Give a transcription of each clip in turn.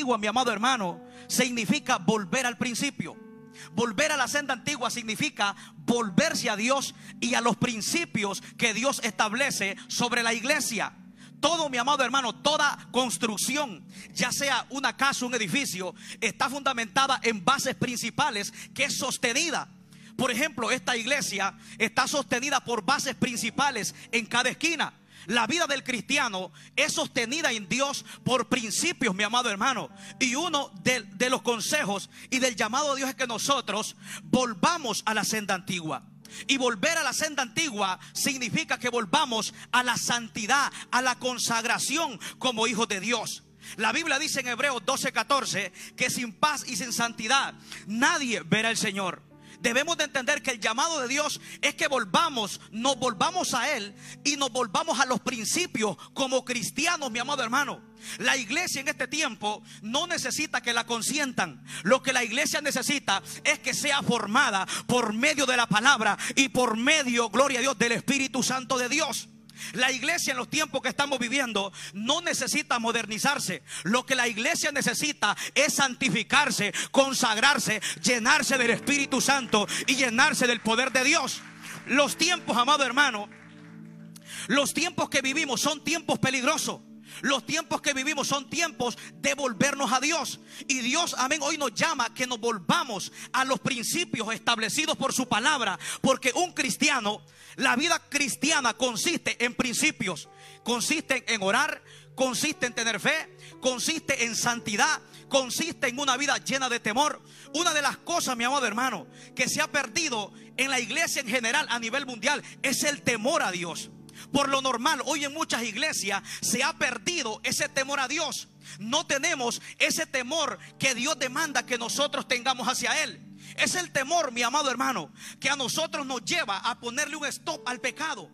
antigua, mi amado hermano, significa volver al principio. Volver a la senda antigua significa volverse a Dios y a los principios que Dios establece sobre la iglesia. Todo, mi amado hermano, toda construcción, ya sea una casa, un edificio, está fundamentada en bases principales, que es sostenida. Por ejemplo, esta iglesia está sostenida por bases principales en cada esquina. La vida del cristiano es sostenida en Dios por principios, mi amado hermano. Y uno de los consejos y del llamado de Dios es que nosotros volvamos a la senda antigua. Y volver a la senda antigua significa que volvamos a la santidad, a la consagración como hijos de Dios. La Biblia dice en Hebreos 12:14 que sin paz y sin santidad nadie verá al Señor. Debemos de entender que el llamado de Dios es que nos volvamos a Él y nos volvamos a los principios como cristianos, mi amado hermano. La iglesia en este tiempo no necesita que la consientan. Lo que la iglesia necesita es que sea formada por medio de la palabra y por medio, gloria a Dios, del Espíritu Santo de Dios. La iglesia en los tiempos que estamos viviendo no necesita modernizarse. Lo que la iglesia necesita es santificarse, consagrarse, llenarse del Espíritu Santo y llenarse del poder de Dios. Los tiempos, amado hermano, los tiempos que vivimos son tiempos peligrosos. Los tiempos que vivimos son tiempos de volvernos a Dios. Y Dios, amén, hoy nos llama que nos volvamos a los principios establecidos por su palabra. Porque un cristiano, la vida cristiana consiste en principios. Consiste en orar, consiste en tener fe, consiste en santidad, consiste en una vida llena de temor. Una de las cosas, mi amado hermano, que se ha perdido en la iglesia en general a nivel mundial es el temor a Dios. Por lo normal, hoy en muchas iglesias se ha perdido ese temor a Dios. No tenemos ese temor que Dios demanda que nosotros tengamos hacia Él. Es el temor, mi amado hermano, que a nosotros nos lleva a ponerle un stop al pecado.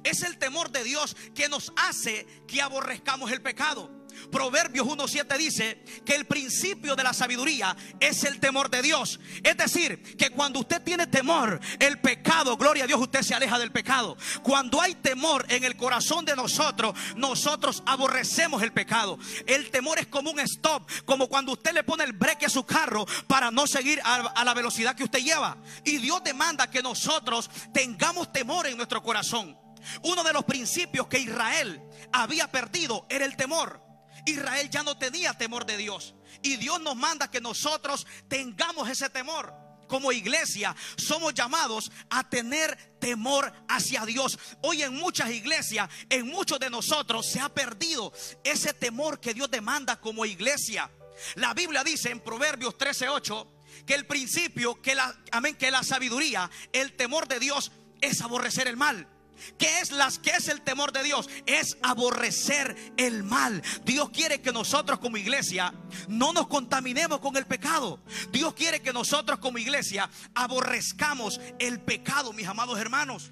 Es el temor de Dios que nos hace que aborrezcamos el pecado. Proverbios 1:7 dice que el principio de la sabiduría es el temor de Dios. Es decir, que cuando usted tiene temor, el pecado, gloria a Dios, usted se aleja del pecado. Cuando hay temor en el corazón de nosotros, nosotros aborrecemos el pecado. El temor es como un stop, como cuando usted le pone el breque a su carro para no seguir a la velocidad que usted lleva. Y Dios demanda que nosotros tengamos temor en nuestro corazón. Uno de los principios que Israel había perdido era el temor. Israel ya no tenía temor de Dios. Y Dios nos manda que nosotros tengamos ese temor. Como iglesia somos llamados a tener temor hacia Dios. Hoy en muchas iglesias, en muchos de nosotros se ha perdido ese temor que Dios demanda como iglesia. La Biblia dice en Proverbios 13:8 que el principio, que la sabiduría, el temor de Dios es aborrecer el mal. ¿Qué es el temor de Dios? Es aborrecer el mal. Dios quiere que nosotros como iglesia no nos contaminemos con el pecado. Dios quiere que nosotros como iglesia aborrezcamos el pecado, mis amados hermanos.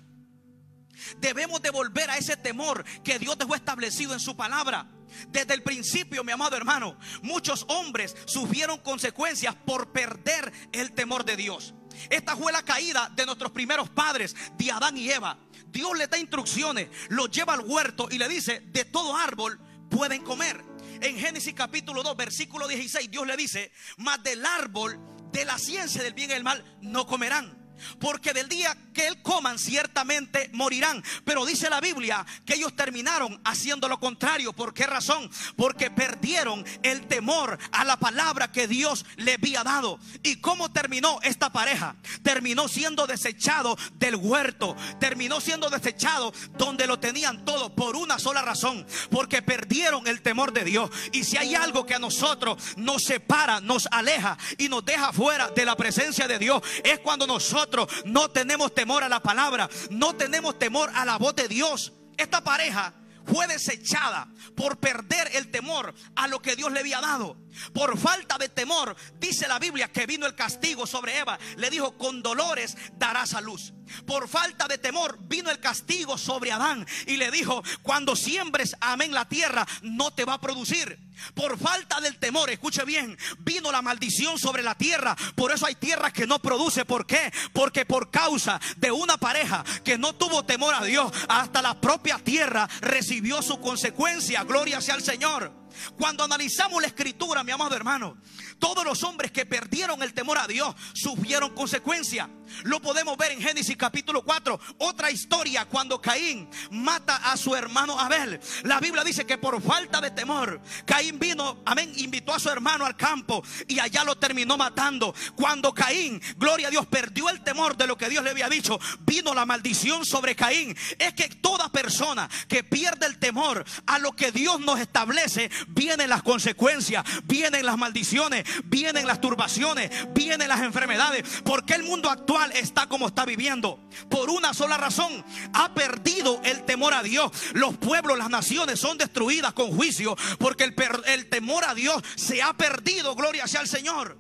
Debemos de volver a ese temor que Dios dejó establecido en su palabra. Desde el principio, mi amado hermano, muchos hombres sufrieron consecuencias por perder el temor de Dios. Esta fue la caída de nuestros primeros padres, de Adán y Eva. Dios le da instrucciones, los lleva al huerto y le dice: de todo árbol pueden comer. En Génesis capítulo 2 versículo 16, Dios le dice: mas del árbol de la ciencia del bien y el mal no comerán, porque del día que él coman ciertamente morirán. Pero dice la Biblia que ellos terminaron haciendo lo contrario. ¿Por qué razón? Porque perdieron el temor a la palabra que Dios le había dado. ¿Y cómo terminó esta pareja? Terminó siendo desechado del huerto. Terminó siendo desechado donde lo tenían todo, por una sola razón: porque perdieron el temor de Dios. Y si hay algo que a nosotros nos separa, nos aleja y nos deja fuera de la presencia de Dios, es cuando nosotros no tenemos temor a la palabra, no tenemos temor a la voz de Dios. Esta pareja fue desechada por perder el temor a lo que Dios le había dado. Por falta de temor, dice la Biblia que vino el castigo sobre Eva. Le dijo: con dolores darás a luz. Por falta de temor vino el castigo sobre Adán y le dijo: cuando siembres, amén, la tierra no te va a producir. Por falta del temor, escuche bien, vino la maldición sobre la tierra. Por eso hay tierras que no produce. ¿Por qué? Porque por causa de una pareja que no tuvo temor a Dios, hasta la propia tierra recibió su consecuencia. Gloria sea al Señor. Cuando analizamos la escritura, mi amado hermano, todos los hombres que perdieron el temor a Dios sufrieron consecuencias. Lo podemos ver en Génesis capítulo 4. Otra historia, cuando Caín mata a su hermano Abel. La Biblia dice que por falta de temor, Caín vino, amén, invitó a su hermano al campo y allá lo terminó matando. Cuando Caín, gloria a Dios, perdió el temor de lo que Dios le había dicho, vino la maldición sobre Caín. Es que toda persona que pierde el temor a lo que Dios nos establece, vienen las consecuencias, vienen las maldiciones, vienen las turbaciones, vienen las enfermedades. Porque el mundo actual está como está viviendo por una sola razón: ha perdido el temor a Dios. Los pueblos, las naciones son destruidas con juicio porque el temor a Dios se ha perdido. Gloria sea al Señor.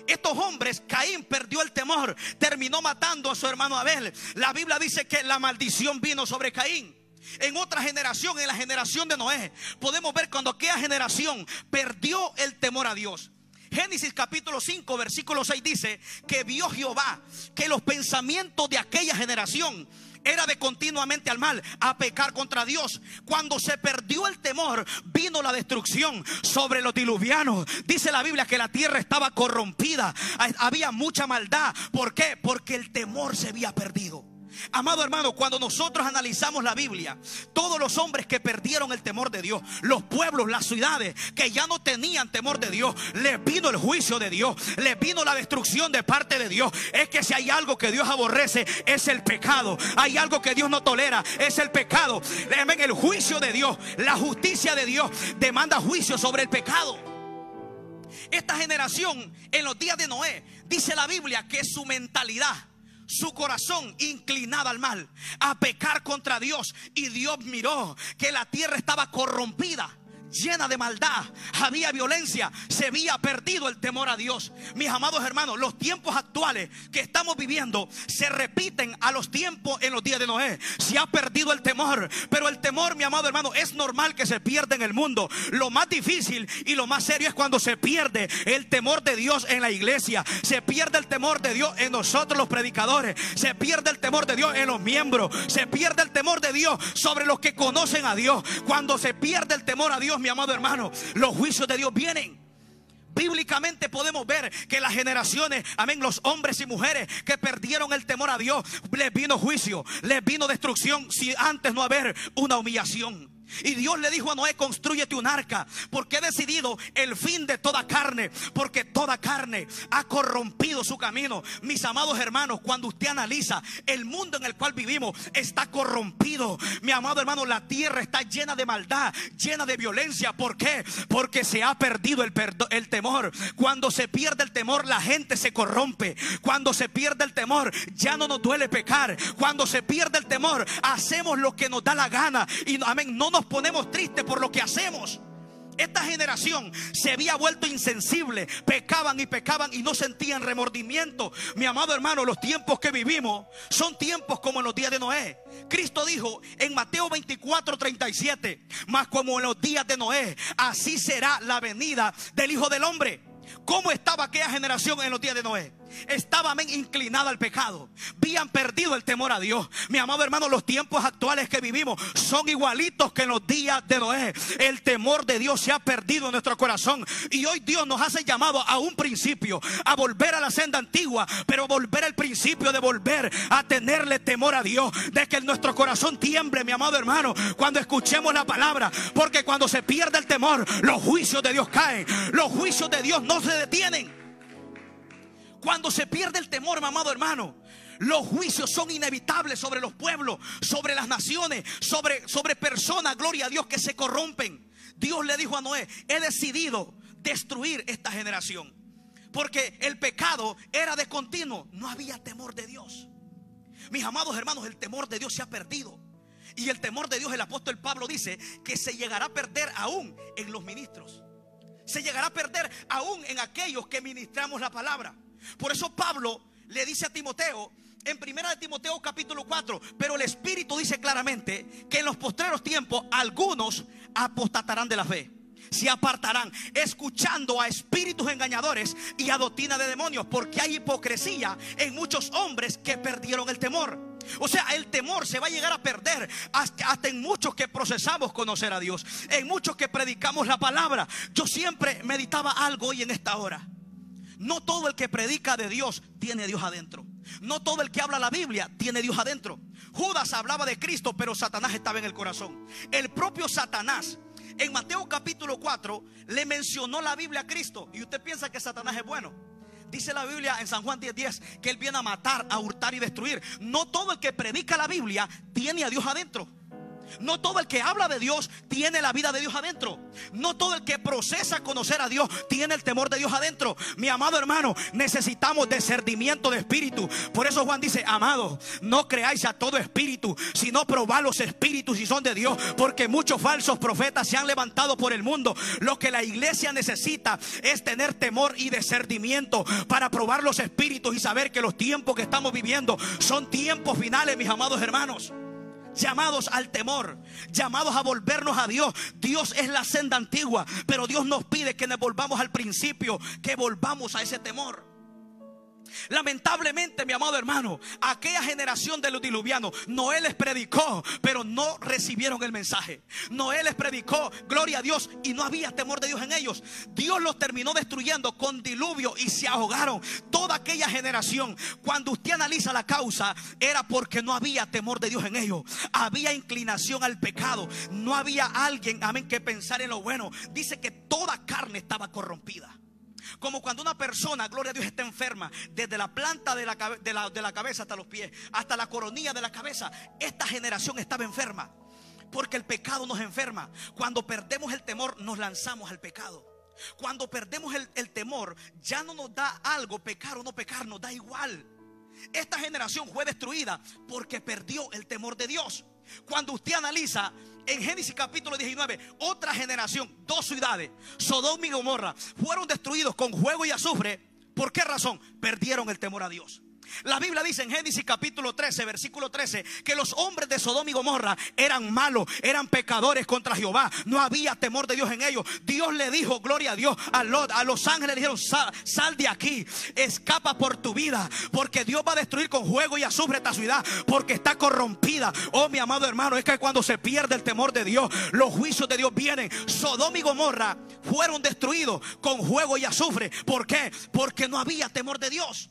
Estos hombres, Caín perdió el temor, terminó matando a su hermano Abel. La Biblia dice que la maldición vino sobre Caín. En otra generación, en la generación de Noé, podemos ver cuando aquella generación perdió el temor a Dios. Génesis capítulo 5 versículo 6 dice que vio Jehová que los pensamientos de aquella generación era de continuamente al mal, a pecar contra Dios. Cuando se perdió el temor, vino la destrucción sobre los diluvianos. Dice la Biblia que la tierra estaba corrompida, había mucha maldad. ¿Por qué? Porque el temor se había perdido. Amado hermano, cuando nosotros analizamos la Biblia, todos los hombres que perdieron el temor de Dios, los pueblos, las ciudades que ya no tenían temor de Dios, les vino el juicio de Dios, les vino la destrucción de parte de Dios. Es que si hay algo que Dios aborrece, es el pecado. Hay algo que Dios no tolera, es el pecado. El juicio de Dios, la justicia de Dios demanda juicio sobre el pecado. Esta generación, en los días de Noé, dice la Biblia que su mentalidad, su corazón inclinado al mal, a pecar contra Dios. Y Dios miró que la tierra estaba corrompida, llena de maldad, había violencia, se había perdido el temor a Dios. Mis amados hermanos, los tiempos actuales que estamos viviendo se repiten a los tiempos en los días de Noé. Se ha perdido el temor, pero el temor, mi amado hermano, es normal que se pierda en el mundo. Lo más difícil y lo más serio es cuando se pierde el temor de Dios en la iglesia. Se pierde el temor de Dios en nosotros los predicadores, se pierde el temor de Dios en los miembros, se pierde el temor de Dios sobre los que conocen a Dios. Cuando se pierde el temor a Dios, mi amado hermano, los juicios de Dios vienen. Bíblicamente podemos ver que las generaciones, amén, los hombres y mujeres que perdieron el temor a Dios, les vino juicio, les vino destrucción, si antes no haber una humillación. Y Dios le dijo a Noé: constrúyete un arca, porque he decidido el fin de toda carne, porque toda carne ha corrompido su camino. Mis amados hermanos, cuando usted analiza el mundo en el cual vivimos, está corrompido. Mi amado hermano, la tierra está llena de maldad, llena de violencia. ¿Por qué? Porque se ha perdido el temor. Cuando se pierde el temor, la gente se corrompe. Cuando se pierde el temor, ya no nos duele pecar. Cuando se pierde el temor, hacemos lo que nos da la gana. Y amén, no nos ponemos tristes por lo que hacemos. Esta generación se había vuelto insensible, pecaban y no sentían remordimiento. Mi amado hermano, los tiempos que vivimos son tiempos como en los días de Noé. Cristo dijo en Mateo 24:37: mas como en los días de Noé, así será la venida del Hijo del Hombre. ¿Cómo estaba aquella generación en los días de Noé? Estaba inclinada al pecado, habían perdido el temor a Dios. Mi amado hermano, los tiempos actuales que vivimos son igualitos que en los días de Noé. El temor de Dios se ha perdido en nuestro corazón. Y hoy Dios nos hace llamado a un principio, a volver a la senda antigua, pero volver al principio de volver a tenerle temor a Dios, de que nuestro corazón tiemble, mi amado hermano, cuando escuchemos la palabra. Porque cuando se pierde el temor, los juicios de Dios caen. Los juicios de Dios no se detienen. Cuando se pierde el temor, mi amado hermano, los juicios son inevitables sobre los pueblos, sobre las naciones, sobre personas, gloria a Dios, que se corrompen. Dios le dijo a Noé: he decidido destruir esta generación, porque el pecado era de continuo, no había temor de Dios. Mis amados hermanos, el temor de Dios se ha perdido. Y el temor de Dios, el apóstol Pablo dice que se llegará a perder aún en los ministros. Se llegará a perder aún en aquellos que ministramos la palabra. Por eso Pablo le dice a Timoteo en 1 de Timoteo capítulo 4: pero el Espíritu dice claramente que en los postreros tiempos algunos apostatarán de la fe, se apartarán, escuchando a espíritus engañadores y a doctrina de demonios, porque hay hipocresía en muchos hombres que perdieron el temor. O sea, el temor se va a llegar a perder hasta en muchos que procesamos conocer a Dios, en muchos que predicamos la palabra. Yo siempre meditaba algo hoy en esta hora. No todo el que predica de Dios tiene Dios adentro. No todo el que habla la Biblia tiene Dios adentro. Judas hablaba de Cristo, pero Satanás estaba en el corazón. El propio Satanás, en Mateo capítulo 4, le mencionó la Biblia a Cristo. Y usted piensa que Satanás es bueno. Dice la Biblia en San Juan 10:10 que él viene a matar, a hurtar y destruir. No todo el que predica la Biblia tiene a Dios adentro. No todo el que habla de Dios tiene la vida de Dios adentro. No todo el que procesa conocer a Dios tiene el temor de Dios adentro. Mi amado hermano, necesitamos discernimiento de espíritu. Por eso Juan dice: amados, no creáis a todo espíritu, sino probad los espíritus si son de Dios, porque muchos falsos profetas se han levantado por el mundo. Lo que la iglesia necesita es tener temor y discernimiento para probar los espíritus y saber que los tiempos que estamos viviendo son tiempos finales, mis amados hermanos. Llamados al temor, llamados a volvernos a Dios. Dios es la senda antigua, pero Dios nos pide que nos volvamos al principio, que volvamos a ese temor. Lamentablemente, mi amado hermano, aquella generación de los diluvianos, Noé les predicó, pero no recibieron el mensaje. Noé les predicó, gloria a Dios, y no había temor de Dios en ellos. Dios los terminó destruyendo con diluvio y se ahogaron. Toda aquella generación, cuando usted analiza la causa, era porque no había temor de Dios en ellos. Había inclinación al pecado. No había alguien, amén, que pensar en lo bueno. Dice que toda carne estaba corrompida. Como cuando una persona, gloria a Dios, está enferma, desde la planta de la cabeza hasta los pies, hasta la coronilla de la cabeza. Esta generación estaba enferma, porque el pecado nos enferma. Cuando perdemos el temor, nos lanzamos al pecado. Cuando perdemos el temor, ya no nos da algo, pecar o no pecar, nos da igual. Esta generación fue destruida porque perdió el temor de Dios. Cuando usted analiza en Génesis capítulo 19, otra generación, dos ciudades, Sodoma y Gomorra, fueron destruidos con fuego y azufre. ¿Por qué razón? Perdieron el temor a Dios. La Biblia dice en Génesis capítulo 13, versículo 13, que los hombres de Sodoma y Gomorra eran malos, eran pecadores contra Jehová. No había temor de Dios en ellos. Dios le dijo, gloria a Dios, a Lot, a los ángeles le dijeron: sal de aquí, escapa por tu vida, porque Dios va a destruir con fuego y azufre esta ciudad, porque está corrompida. Oh, mi amado hermano, es que cuando se pierde el temor de Dios, los juicios de Dios vienen. Sodoma y Gomorra fueron destruidos con fuego y azufre. ¿Por qué? Porque no había temor de Dios.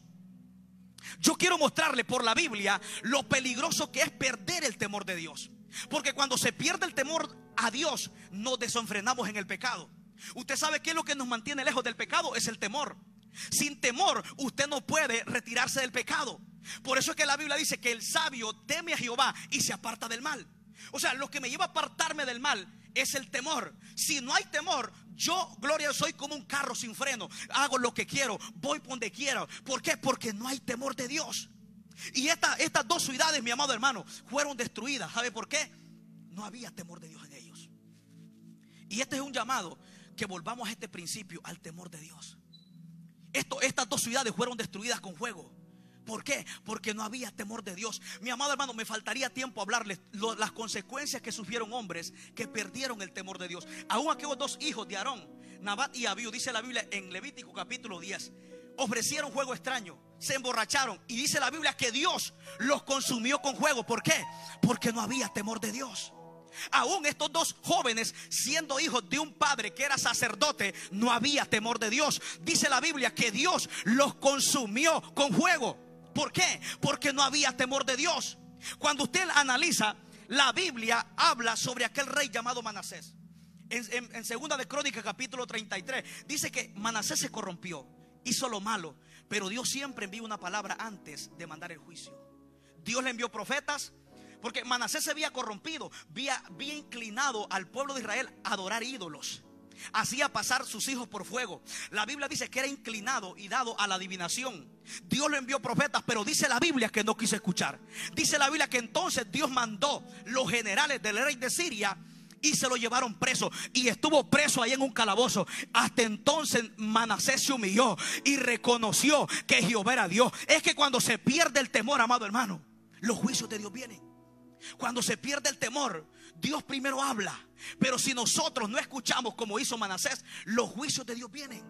Yo quiero mostrarle por la Biblia lo peligroso que es perder el temor de Dios. Porque cuando se pierde el temor a Dios, nos desenfrenamos en el pecado. Usted sabe qué es lo que nos mantiene lejos del pecado: es el temor. Sin temor usted no puede retirarse del pecado. Por eso es que la Biblia dice que el sabio teme a Jehová y se aparta del mal. O sea, lo que me lleva a apartarme del mal es el temor. Si no hay temor, yo, gloria, soy como un carro sin freno. Hago lo que quiero, voy por donde quiero. ¿Por qué? Porque no hay temor de Dios. Y estas dos ciudades, mi amado hermano, fueron destruidas. ¿Sabe por qué? No había temor de Dios en ellos. Y este es un llamado, que volvamos a este principio, al temor de Dios. Estas dos ciudades fueron destruidas con fuego. ¿Por qué? Porque no había temor de Dios. Mi amado hermano, me faltaría tiempo a hablarles las consecuencias que sufrieron hombres que perdieron el temor de Dios. Aún aquellos dos hijos de Aarón, Nabat y Abiú, dice la Biblia en Levítico capítulo 10, ofrecieron fuego extraño, se emborracharon, y dice la Biblia que Dios los consumió con fuego. ¿Por qué? Porque no había temor de Dios. Aún estos dos jóvenes, siendo hijos de un padre que era sacerdote, no había temor de Dios. Dice la Biblia que Dios los consumió con fuego. ¿Por qué? Porque no había temor de Dios. Cuando usted analiza, la Biblia habla sobre aquel rey llamado Manasés. En segunda de Crónicas capítulo 33 dice que Manasés se corrompió, hizo lo malo, pero Dios siempre envía una palabra antes de mandar el juicio. Dios le envió profetas, porque Manasés se había corrompido, había inclinado al pueblo de Israel a adorar ídolos. Hacía pasar sus hijos por fuego. La Biblia dice que era inclinado y dado a la adivinación. Dios le envió profetas, pero dice la Biblia que no quiso escuchar. Dice la Biblia que entonces Dios mandó los generales del rey de Siria y se lo llevaron preso, y estuvo preso ahí en un calabozo. Hasta entonces Manasés se humilló y reconoció que Jehová era Dios. Es que cuando se pierde el temor, amado hermano, los juicios de Dios vienen. Cuando se pierde el temor, Dios primero habla. Pero si nosotros no escuchamos como hizo Manasés, los juicios de Dios vienen.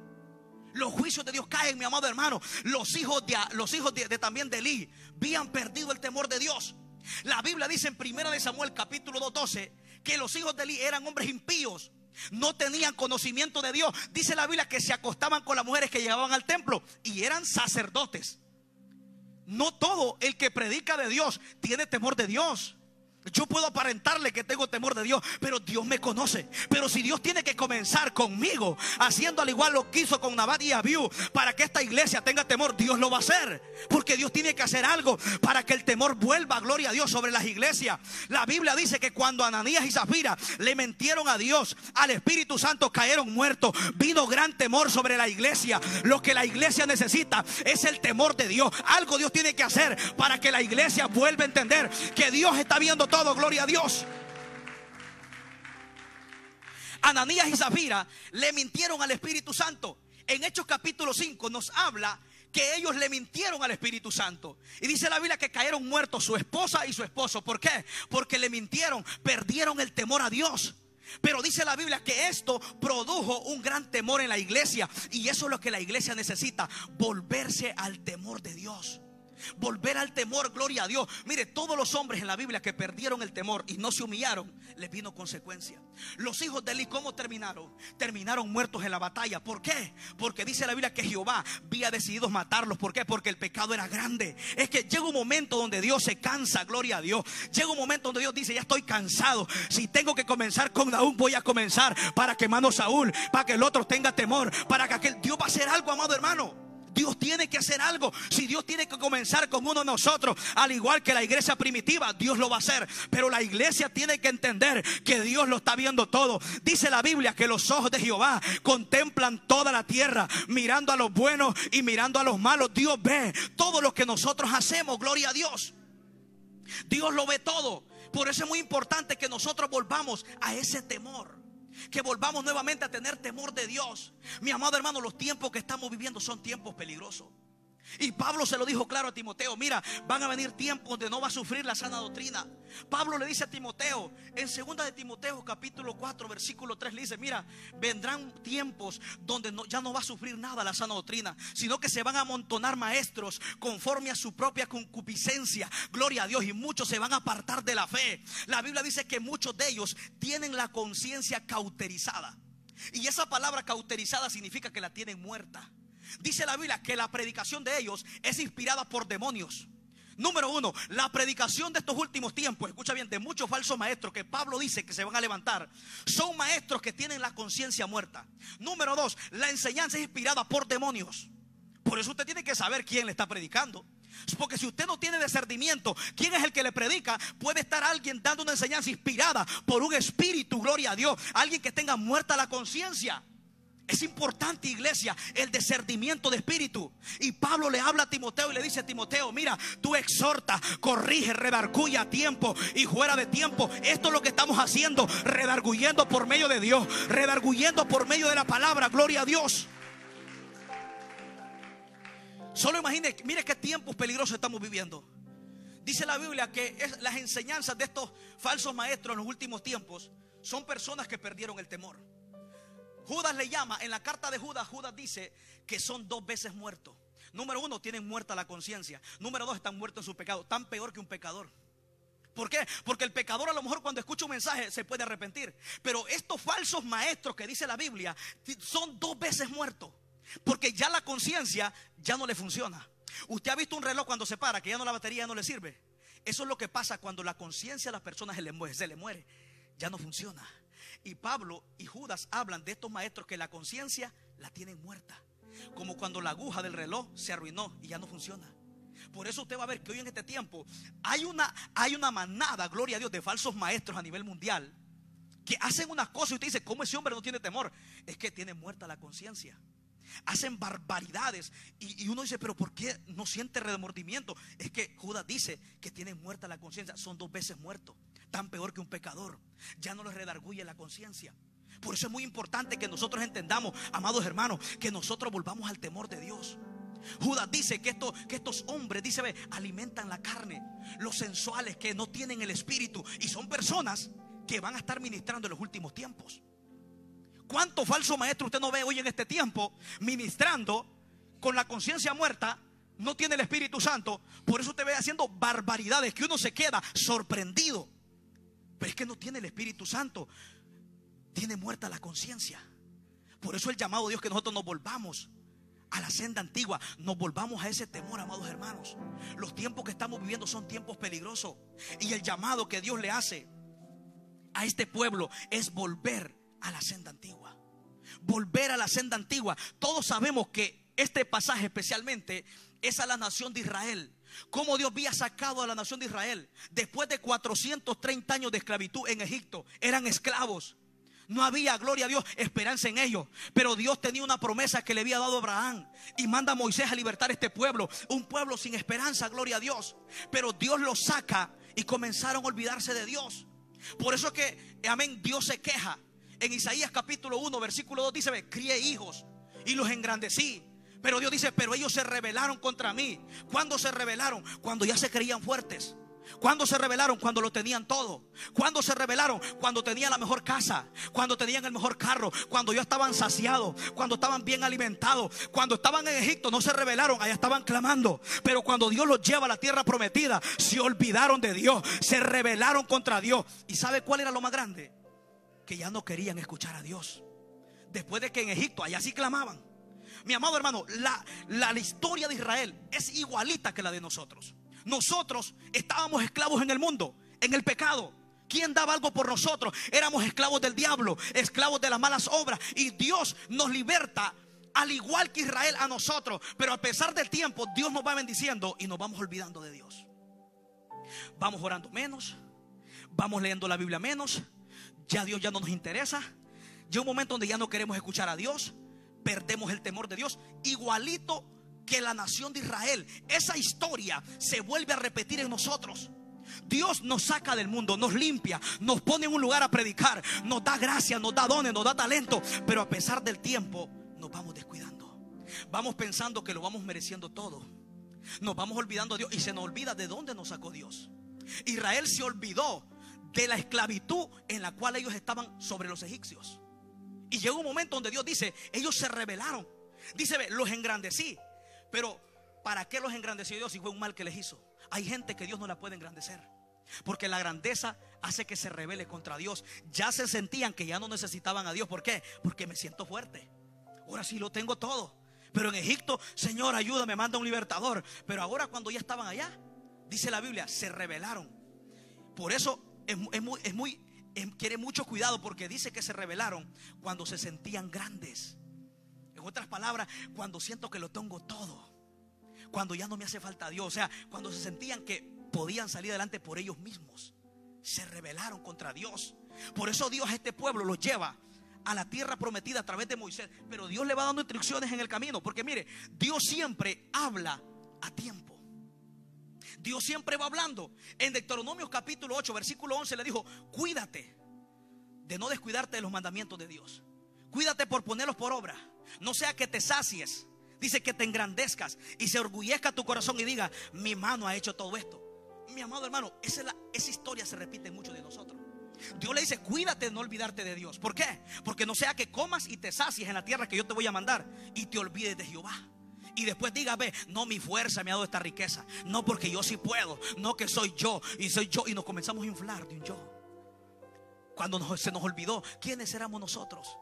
Los juicios de Dios caen, mi amado hermano. Los hijos de también de Elí habían perdido el temor de Dios. La Biblia dice en 1 de Samuel capítulo 2:12 que los hijos de Elí eran hombres impíos, no tenían conocimiento de Dios. Dice la Biblia que se acostaban con las mujeres que llevaban al templo y eran sacerdotes. No todo el que predica de Dios tiene temor de Dios. Yo puedo aparentarle que tengo temor de Dios, pero Dios me conoce. Pero si Dios tiene que comenzar conmigo, haciendo al igual lo que hizo con Nabat y Abiú, para que esta iglesia tenga temor, Dios lo va a hacer. Porque Dios tiene que hacer algo para que el temor vuelva, gloria a Dios, sobre las iglesias. La Biblia dice que cuando Ananías y Zafira le mentieron a Dios, al Espíritu Santo, cayeron muertos. Vino gran temor sobre la iglesia. Lo que la iglesia necesita es el temor de Dios. Algo Dios tiene que hacer para que la iglesia vuelva a entender que Dios está viendo todo, gloria a Dios. Ananías y Zafira le mintieron al Espíritu Santo. En Hechos capítulo 5 nos habla que ellos le mintieron al Espíritu Santo. Y dice la Biblia que cayeron muertos su esposa y su esposo. ¿Por qué? Porque le mintieron, perdieron el temor a Dios. Pero dice la Biblia que esto produjo un gran temor en la iglesia. Y eso es lo que la iglesia necesita: volverse al temor de Dios. Volver al temor, gloria a Dios. Mire, todos los hombres en la Biblia que perdieron el temor y no se humillaron, les vino consecuencia. Los hijos de Elí, ¿cómo terminaron? Terminaron muertos en la batalla. ¿Por qué? Porque dice la Biblia que Jehová había decidido matarlos. ¿Por qué? Porque el pecado era grande. Es que llega un momento donde Dios se cansa, gloria a Dios. Llega un momento donde Dios dice: ya estoy cansado. Si tengo que comenzar con Daúd, voy a comenzar para que hermano Saúl, para que el otro tenga temor, para que aquel. Dios va a hacer algo, amado hermano. Dios tiene que hacer algo. Si Dios tiene que comenzar con uno de nosotros, al igual que la iglesia primitiva, Dios lo va a hacer. Pero la iglesia tiene que entender que Dios lo está viendo todo. Dice la Biblia que los ojos de Jehová contemplan toda la tierra, mirando a los buenos y mirando a los malos. Dios ve todo lo que nosotros hacemos, gloria a Dios. Dios lo ve todo. Por eso es muy importante que nosotros volvamos a ese temor, que volvamos nuevamente a tener temor de Dios. Mi amado hermano, los tiempos que estamos viviendo son tiempos peligrosos. Y Pablo se lo dijo claro a Timoteo: mira, van a venir tiempos donde no va a sufrir la sana doctrina. Pablo le dice a Timoteo, en 2 de Timoteo capítulo 4 versículo 3, le dice: mira, vendrán tiempos donde ya no va a sufrir nada la sana doctrina, sino que se van a amontonar maestros conforme a su propia concupiscencia, gloria a Dios, y muchos se van a apartar de la fe. La Biblia dice que muchos de ellos tienen la conciencia cauterizada. Y esa palabra cauterizada significa que la tienen muerta. Dice la Biblia que la predicación de ellos es inspirada por demonios. Número uno, la predicación de estos últimos tiempos, escucha bien, de muchos falsos maestros que Pablo dice que se van a levantar, son maestros que tienen la conciencia muerta. Número dos, la enseñanza es inspirada por demonios. Por eso usted tiene que saber quién le está predicando. Porque si usted no tiene discernimiento, quién es el que le predica, puede estar alguien dando una enseñanza inspirada por un espíritu, gloria a Dios, alguien que tenga muerta la conciencia. Es importante, iglesia, el discernimiento de espíritu. Y Pablo le habla a Timoteo y le dice a Timoteo: mira, tú exhorta, corrige, redarguye a tiempo y fuera de tiempo. Esto es lo que estamos haciendo, redarguyendo por medio de Dios, redarguyendo por medio de la palabra, gloria a Dios. Solo imagine, mire qué tiempos peligrosos estamos viviendo. Dice la Biblia que las enseñanzas de estos falsos maestros en los últimos tiempos son personas que perdieron el temor. Judas le llama, en la carta de Judas, Judas dice que son 2 veces muertos. Número uno, tienen muerta la conciencia. Número dos, están muertos en su pecado. Tan peor que un pecador. ¿Por qué? Porque el pecador a lo mejor cuando escucha un mensaje se puede arrepentir. Pero estos falsos maestros que dice la Biblia son 2 veces muertos. Porque ya la conciencia ya no le funciona. Usted ha visto un reloj cuando se para, que ya no, la batería ya no le sirve. Eso es lo que pasa cuando la conciencia a las personas se le muere. Ya no funciona. Y Pablo y Judas hablan de estos maestros que la conciencia la tienen muerta, como cuando la aguja del reloj se arruinó y ya no funciona. Por eso usted va a ver que hoy en este tiempo hay una manada, gloria a Dios, de falsos maestros a nivel mundial que hacen unas cosas y usted dice: ¿cómo ese hombre no tiene temor? Es que tiene muerta la conciencia. Hacen barbaridades y uno dice: pero ¿por qué no siente remordimiento? Es que Judas dice que tiene muerta la conciencia. Son 2 veces muertos, tan peor que un pecador. Ya no les redarguye la conciencia. Por eso es muy importante que nosotros entendamos, amados hermanos, que nosotros volvamos al temor de Dios. Judas dice que estos hombres, dice, alimentan la carne, los sensuales que no tienen el espíritu, y son personas que van a estar ministrando en los últimos tiempos. ¿Cuánto falso maestro usted no ve hoy en este tiempo ministrando con la conciencia muerta? No tiene el Espíritu Santo. Por eso te ve haciendo barbaridades que uno se queda sorprendido. Pero es que no tiene el Espíritu Santo. Tiene muerta la conciencia. Por eso el llamado de Dios, que nosotros nos volvamos a la senda antigua, nos volvamos a ese temor, amados hermanos. Los tiempos que estamos viviendo son tiempos peligrosos. Y el llamado que Dios le hace a este pueblo es volver a la senda antigua. Volver a la senda antigua. Todos sabemos que este pasaje especialmente es a la nación de Israel. Cómo Dios había sacado a la nación de Israel después de 430 años de esclavitud en Egipto. Eran esclavos. No había, gloria a Dios, esperanza en ellos. Pero Dios tenía una promesa que le había dado a Abraham. Y manda a Moisés a libertar a este pueblo. Un pueblo sin esperanza, gloria a Dios. Pero Dios los saca y comenzaron a olvidarse de Dios. Por eso que, amén, Dios se queja. En Isaías capítulo 1 versículo 2 dice: ve, crié hijos y los engrandecí. Pero Dios dice: pero ellos se rebelaron contra mí. ¿Cuándo se rebelaron? Cuando ya se creían fuertes. ¿Cuándo se rebelaron? Cuando lo tenían todo. ¿Cuándo se rebelaron? Cuando tenían la mejor casa, cuando tenían el mejor carro, cuando ya estaban saciados, cuando estaban bien alimentados. Cuando estaban en Egipto no se rebelaron, allá estaban clamando. Pero cuando Dios los lleva a la tierra prometida, se olvidaron de Dios, se rebelaron contra Dios. ¿Y sabe cuál era lo más grande? Que ya no querían escuchar a Dios. Después de que en Egipto allá sí clamaban. Mi amado hermano, la historia de Israel es igualita que la de nosotros. Nosotros estábamos esclavos en el mundo, en el pecado. ¿Quién daba algo por nosotros? Éramos esclavos del diablo, esclavos de las malas obras. Y Dios nos liberta, al igual que Israel a nosotros. Pero a pesar del tiempo, Dios nos va bendiciendo y nos vamos olvidando de Dios. Vamos orando menos, vamos leyendo la Biblia menos. Ya Dios ya no nos interesa. Llega un momento donde ya no queremos escuchar a Dios. Perdemos el temor de Dios. Igualito que la nación de Israel. Esa historia se vuelve a repetir en nosotros. Dios nos saca del mundo, nos limpia, nos pone en un lugar a predicar, nos da gracia, nos da dones, nos da talento. Pero a pesar del tiempo nos vamos descuidando. Vamos pensando que lo vamos mereciendo todo. Nos vamos olvidando de Dios y se nos olvida de dónde nos sacó Dios. Israel se olvidó de la esclavitud en la cual ellos estaban sobre los egipcios. Y llegó un momento donde Dios dice: ellos se rebelaron. Dice: ve, los engrandecí. Pero ¿para qué los engrandeció Dios si fue un mal que les hizo? Hay gente que Dios no la puede engrandecer, porque la grandeza hace que se rebele contra Dios. Ya se sentían que ya no necesitaban a Dios. ¿Por qué? Porque me siento fuerte. Ahora sí lo tengo todo. Pero en Egipto, Señor, ayúdame, manda un libertador. Pero ahora, cuando ya estaban allá, dice la Biblia, se rebelaron. Por eso quiere mucho cuidado, porque dice que se rebelaron cuando se sentían grandes. En otras palabras, cuando siento que lo tengo todo, cuando ya no me hace falta Dios. O sea, cuando se sentían que podían salir adelante por ellos mismos, se rebelaron contra Dios. Por eso Dios a este pueblo los lleva a la tierra prometida a través de Moisés. Pero Dios le va dando instrucciones en el camino, porque mire, Dios siempre habla a tiempo. Dios siempre va hablando. En Deuteronomio capítulo 8 versículo 11 le dijo: cuídate de no descuidarte de los mandamientos de Dios. Cuídate por ponerlos por obra. No sea que te sacies. Dice que te engrandezcas y se orgullezca tu corazón y diga: mi mano ha hecho todo esto. Mi amado hermano, esa historia se repite en muchos de nosotros. Dios le dice: cuídate de no olvidarte de Dios. ¿Por qué? Porque no sea que comas y te sacies en la tierra que yo te voy a mandar y te olvides de Jehová. Y después diga: ve, no, mi fuerza me ha dado esta riqueza. No, porque yo sí puedo. No, que soy yo y soy yo. Y nos comenzamos a inflar de un yo. Cuando se nos olvidó quiénes éramos nosotros.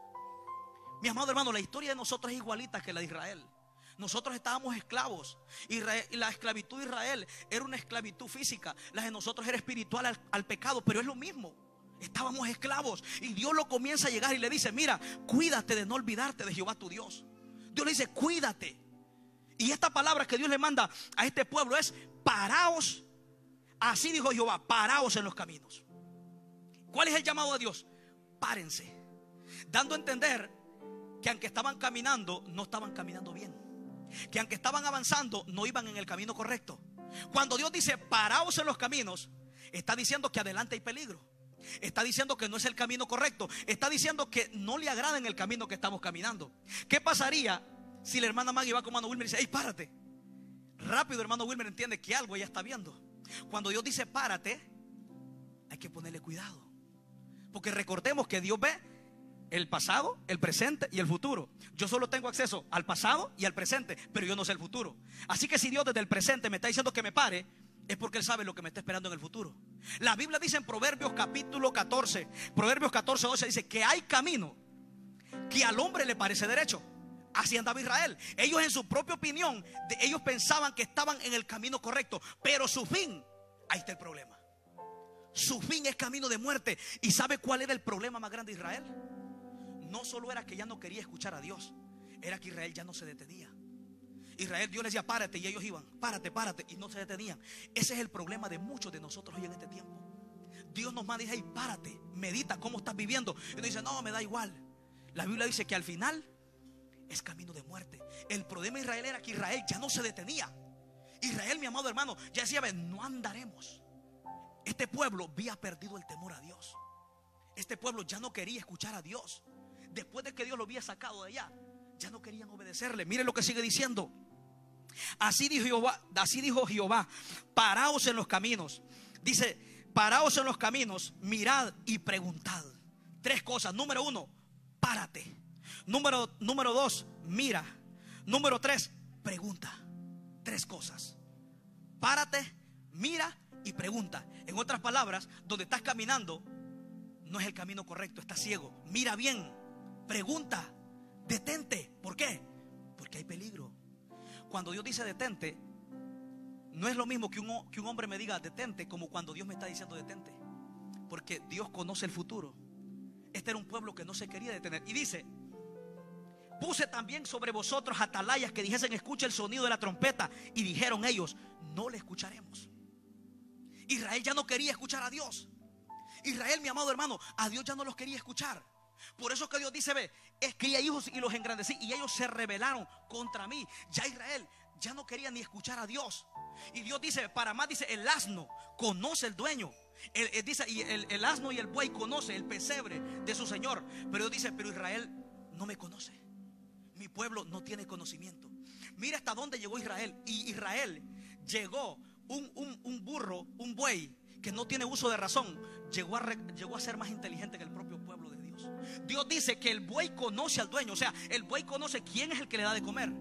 Mi amado hermano, la historia de nosotros es igualita que la de Israel. Nosotros estábamos esclavos. La esclavitud de Israel era una esclavitud física. La de nosotros era espiritual al pecado. Pero es lo mismo. Estábamos esclavos. Y Dios lo comienza a llegar y le dice: mira, cuídate de no olvidarte de Jehová tu Dios. Dios le dice: cuídate. Y esta palabra que Dios le manda a este pueblo es: paraos. Así dijo Jehová: paraos en los caminos. ¿Cuál es el llamado de Dios? Párense. Dando a entender que aunque estaban caminando, no estaban caminando bien. Que aunque estaban avanzando, no iban en el camino correcto. Cuando Dios dice: paraos en los caminos, está diciendo que adelante hay peligro. Está diciendo que no es el camino correcto. Está diciendo que no le agrada en el camino que estamos caminando. ¿Qué pasaría si la hermana Maggie va con hermano Wilmer y dice: ¡ey, párate! Rápido, hermano Wilmer entiende que algo ella está viendo. Cuando Dios dice párate, hay que ponerle cuidado. Porque recordemos que Dios ve el pasado, el presente y el futuro. Yo solo tengo acceso al pasado y al presente, pero yo no sé el futuro. Así que si Dios desde el presente me está diciendo que me pare, es porque Él sabe lo que me está esperando en el futuro. La Biblia dice en Proverbios capítulo 14, Proverbios 14, 12, dice que hay camino que al hombre le parece derecho. Así andaba Israel. Ellos en su propia opinión, ellos pensaban que estaban en el camino correcto, pero su fin, ahí está el problema. Su fin es camino de muerte. ¿Y sabe cuál era el problema más grande de Israel? No solo era que ya no quería escuchar a Dios, era que Israel ya no se detenía. Israel, Dios les decía párate, y ellos iban párate, párate, y no se detenían. Ese es el problema de muchos de nosotros hoy en este tiempo. Dios nos manda y dice, hey, párate, medita cómo estás viviendo. Y uno dice, no, me da igual. La Biblia dice que al final es camino de muerte. El problema de Israel era que Israel ya no se detenía. Israel, mi amado hermano, ya decía, no andaremos. Este pueblo había perdido el temor a Dios. Este pueblo ya no quería escuchar a Dios. Después de que Dios lo había sacado de allá, ya no querían obedecerle. Mire lo que sigue diciendo. Así dijo Jehová, paraos en los caminos. Dice, paraos en los caminos, mirad y preguntad. Tres cosas. Número uno, párate. Número dos, mira. Número tres, pregunta. Tres cosas. Párate, mira y pregunta. En otras palabras, donde estás caminando no es el camino correcto, estás ciego. Mira bien, pregunta, detente. ¿Por qué? Porque hay peligro. Cuando Dios dice detente, no es lo mismo que un hombre me diga detente, como cuando Dios me está diciendo detente. Porque Dios conoce el futuro. Este era un pueblo que no se quería detener. Y dice, puse también sobre vosotros atalayas que dijesen, escucha el sonido de la trompeta. Y dijeron ellos, no le escucharemos. Israel ya no quería escuchar a Dios. Israel, mi amado hermano, a Dios ya no los quería escuchar. Por eso que Dios dice, cría hijos y los engrandecí, y ellos se rebelaron contra mí. Ya Israel ya no quería ni escuchar a Dios. Y Dios dice, para más dice, el asno conoce el dueño. Dice, y el asno y el buey conoce el pesebre de su señor. Pero Dios dice, pero Israel no me conoce. Mi pueblo no tiene conocimiento. Mira hasta dónde llegó Israel. Y Israel llegó, un burro, un buey que no tiene uso de razón, llegó a ser más inteligente que el propio pueblo de Dios. Dios dice que el buey conoce al dueño. O sea, el buey conoce quién es el que le da de comer.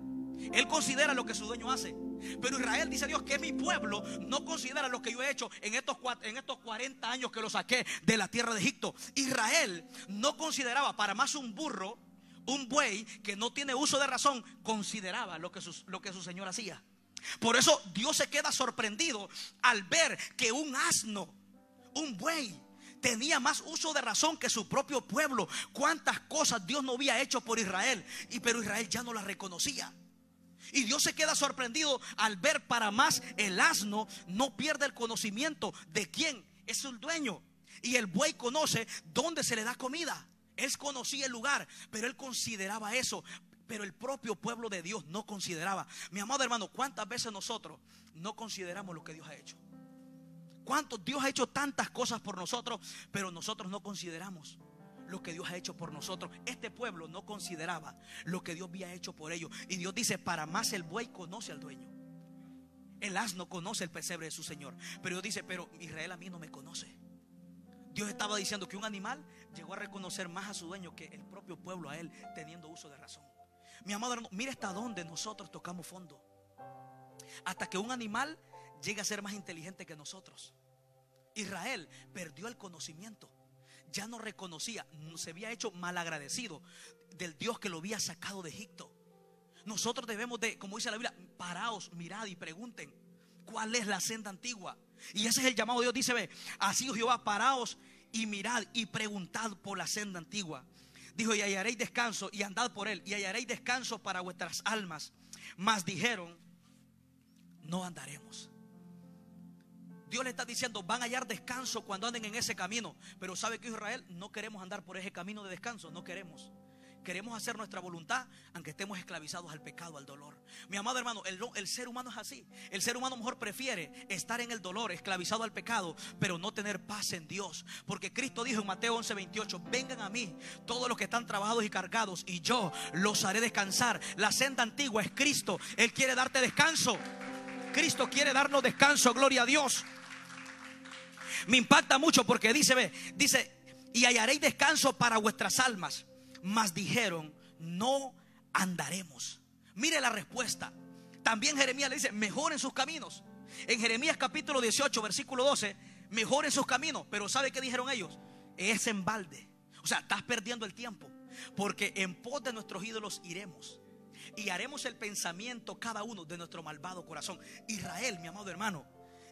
Él considera lo que su dueño hace. Pero Israel, dice Dios, que mi pueblo no considera lo que yo he hecho en estos 40 años que lo saqué de la tierra de Egipto. Israel no consideraba, para más un burro, un buey que no tiene uso de razón, consideraba lo que su señor hacía. Por eso Dios se queda sorprendido al ver que un asno, un buey, tenía más uso de razón que su propio pueblo. Cuántas cosas Dios no había hecho por Israel, pero Israel ya no las reconocía. Y Dios se queda sorprendido al ver, para más, el asno no pierde el conocimiento de quién es el dueño. Y el buey conoce dónde se le da comida. Él conocía el lugar, pero él consideraba eso. Pero el propio pueblo de Dios no consideraba. Mi amado hermano, ¿cuántas veces nosotros no consideramos lo que Dios ha hecho? ¿Cuántos? Dios ha hecho tantas cosas por nosotros, pero nosotros no consideramos lo que Dios ha hecho por nosotros. Este pueblo no consideraba lo que Dios había hecho por ellos. Y Dios dice, para más el buey conoce al dueño. El asno conoce el pesebre de su señor. Pero Dios dice, pero Israel a mí no me conoce. Dios estaba diciendo que un animal llegó a reconocer más a su dueño que el propio pueblo a él, teniendo uso de razón. Mi amado hermano, mira hasta dónde nosotros tocamos fondo. Hasta que un animal llegue a ser más inteligente que nosotros. Israel perdió el conocimiento. Ya no reconocía, se había hecho malagradecido del Dios que lo había sacado de Egipto. Nosotros debemos de, como dice la Biblia, paraos, mirad y pregunten cuál es la senda antigua. Y ese es el llamado de Dios. Dice, así Jehová, paraos y mirad y preguntad por la senda antigua. Dijo, y hallaréis descanso, y andad por él, y hallaréis descanso para vuestras almas. Mas dijeron, no andaremos. Dios le está diciendo, van a hallar descanso cuando anden en ese camino. Pero ¿sabe qué, Israel? No queremos andar por ese camino de descanso. No queremos. Queremos hacer nuestra voluntad, aunque estemos esclavizados al pecado, al dolor. Mi amado hermano, el ser humano es así. El ser humano mejor prefiere estar en el dolor, esclavizado al pecado, pero no tener paz en Dios. Porque Cristo dijo en Mateo 11:28, vengan a mí todos los que están trabajados y cargados, y yo los haré descansar. La senda antigua es Cristo. Él quiere darte descanso. Cristo quiere darnos descanso, gloria a Dios. Me impacta mucho porque dice, y hallaréis descanso para vuestras almas. mas dijeron: no andaremos. Mire la respuesta. También Jeremías le dice: mejoren sus caminos. En Jeremías capítulo 18 versículo 12, mejoren sus caminos. Pero ¿sabe qué dijeron ellos? Es en balde. O sea, estás perdiendo el tiempo, porque en pos de nuestros ídolos iremos y haremos el pensamiento cada uno de nuestro malvado corazón. Israel, mi amado hermano,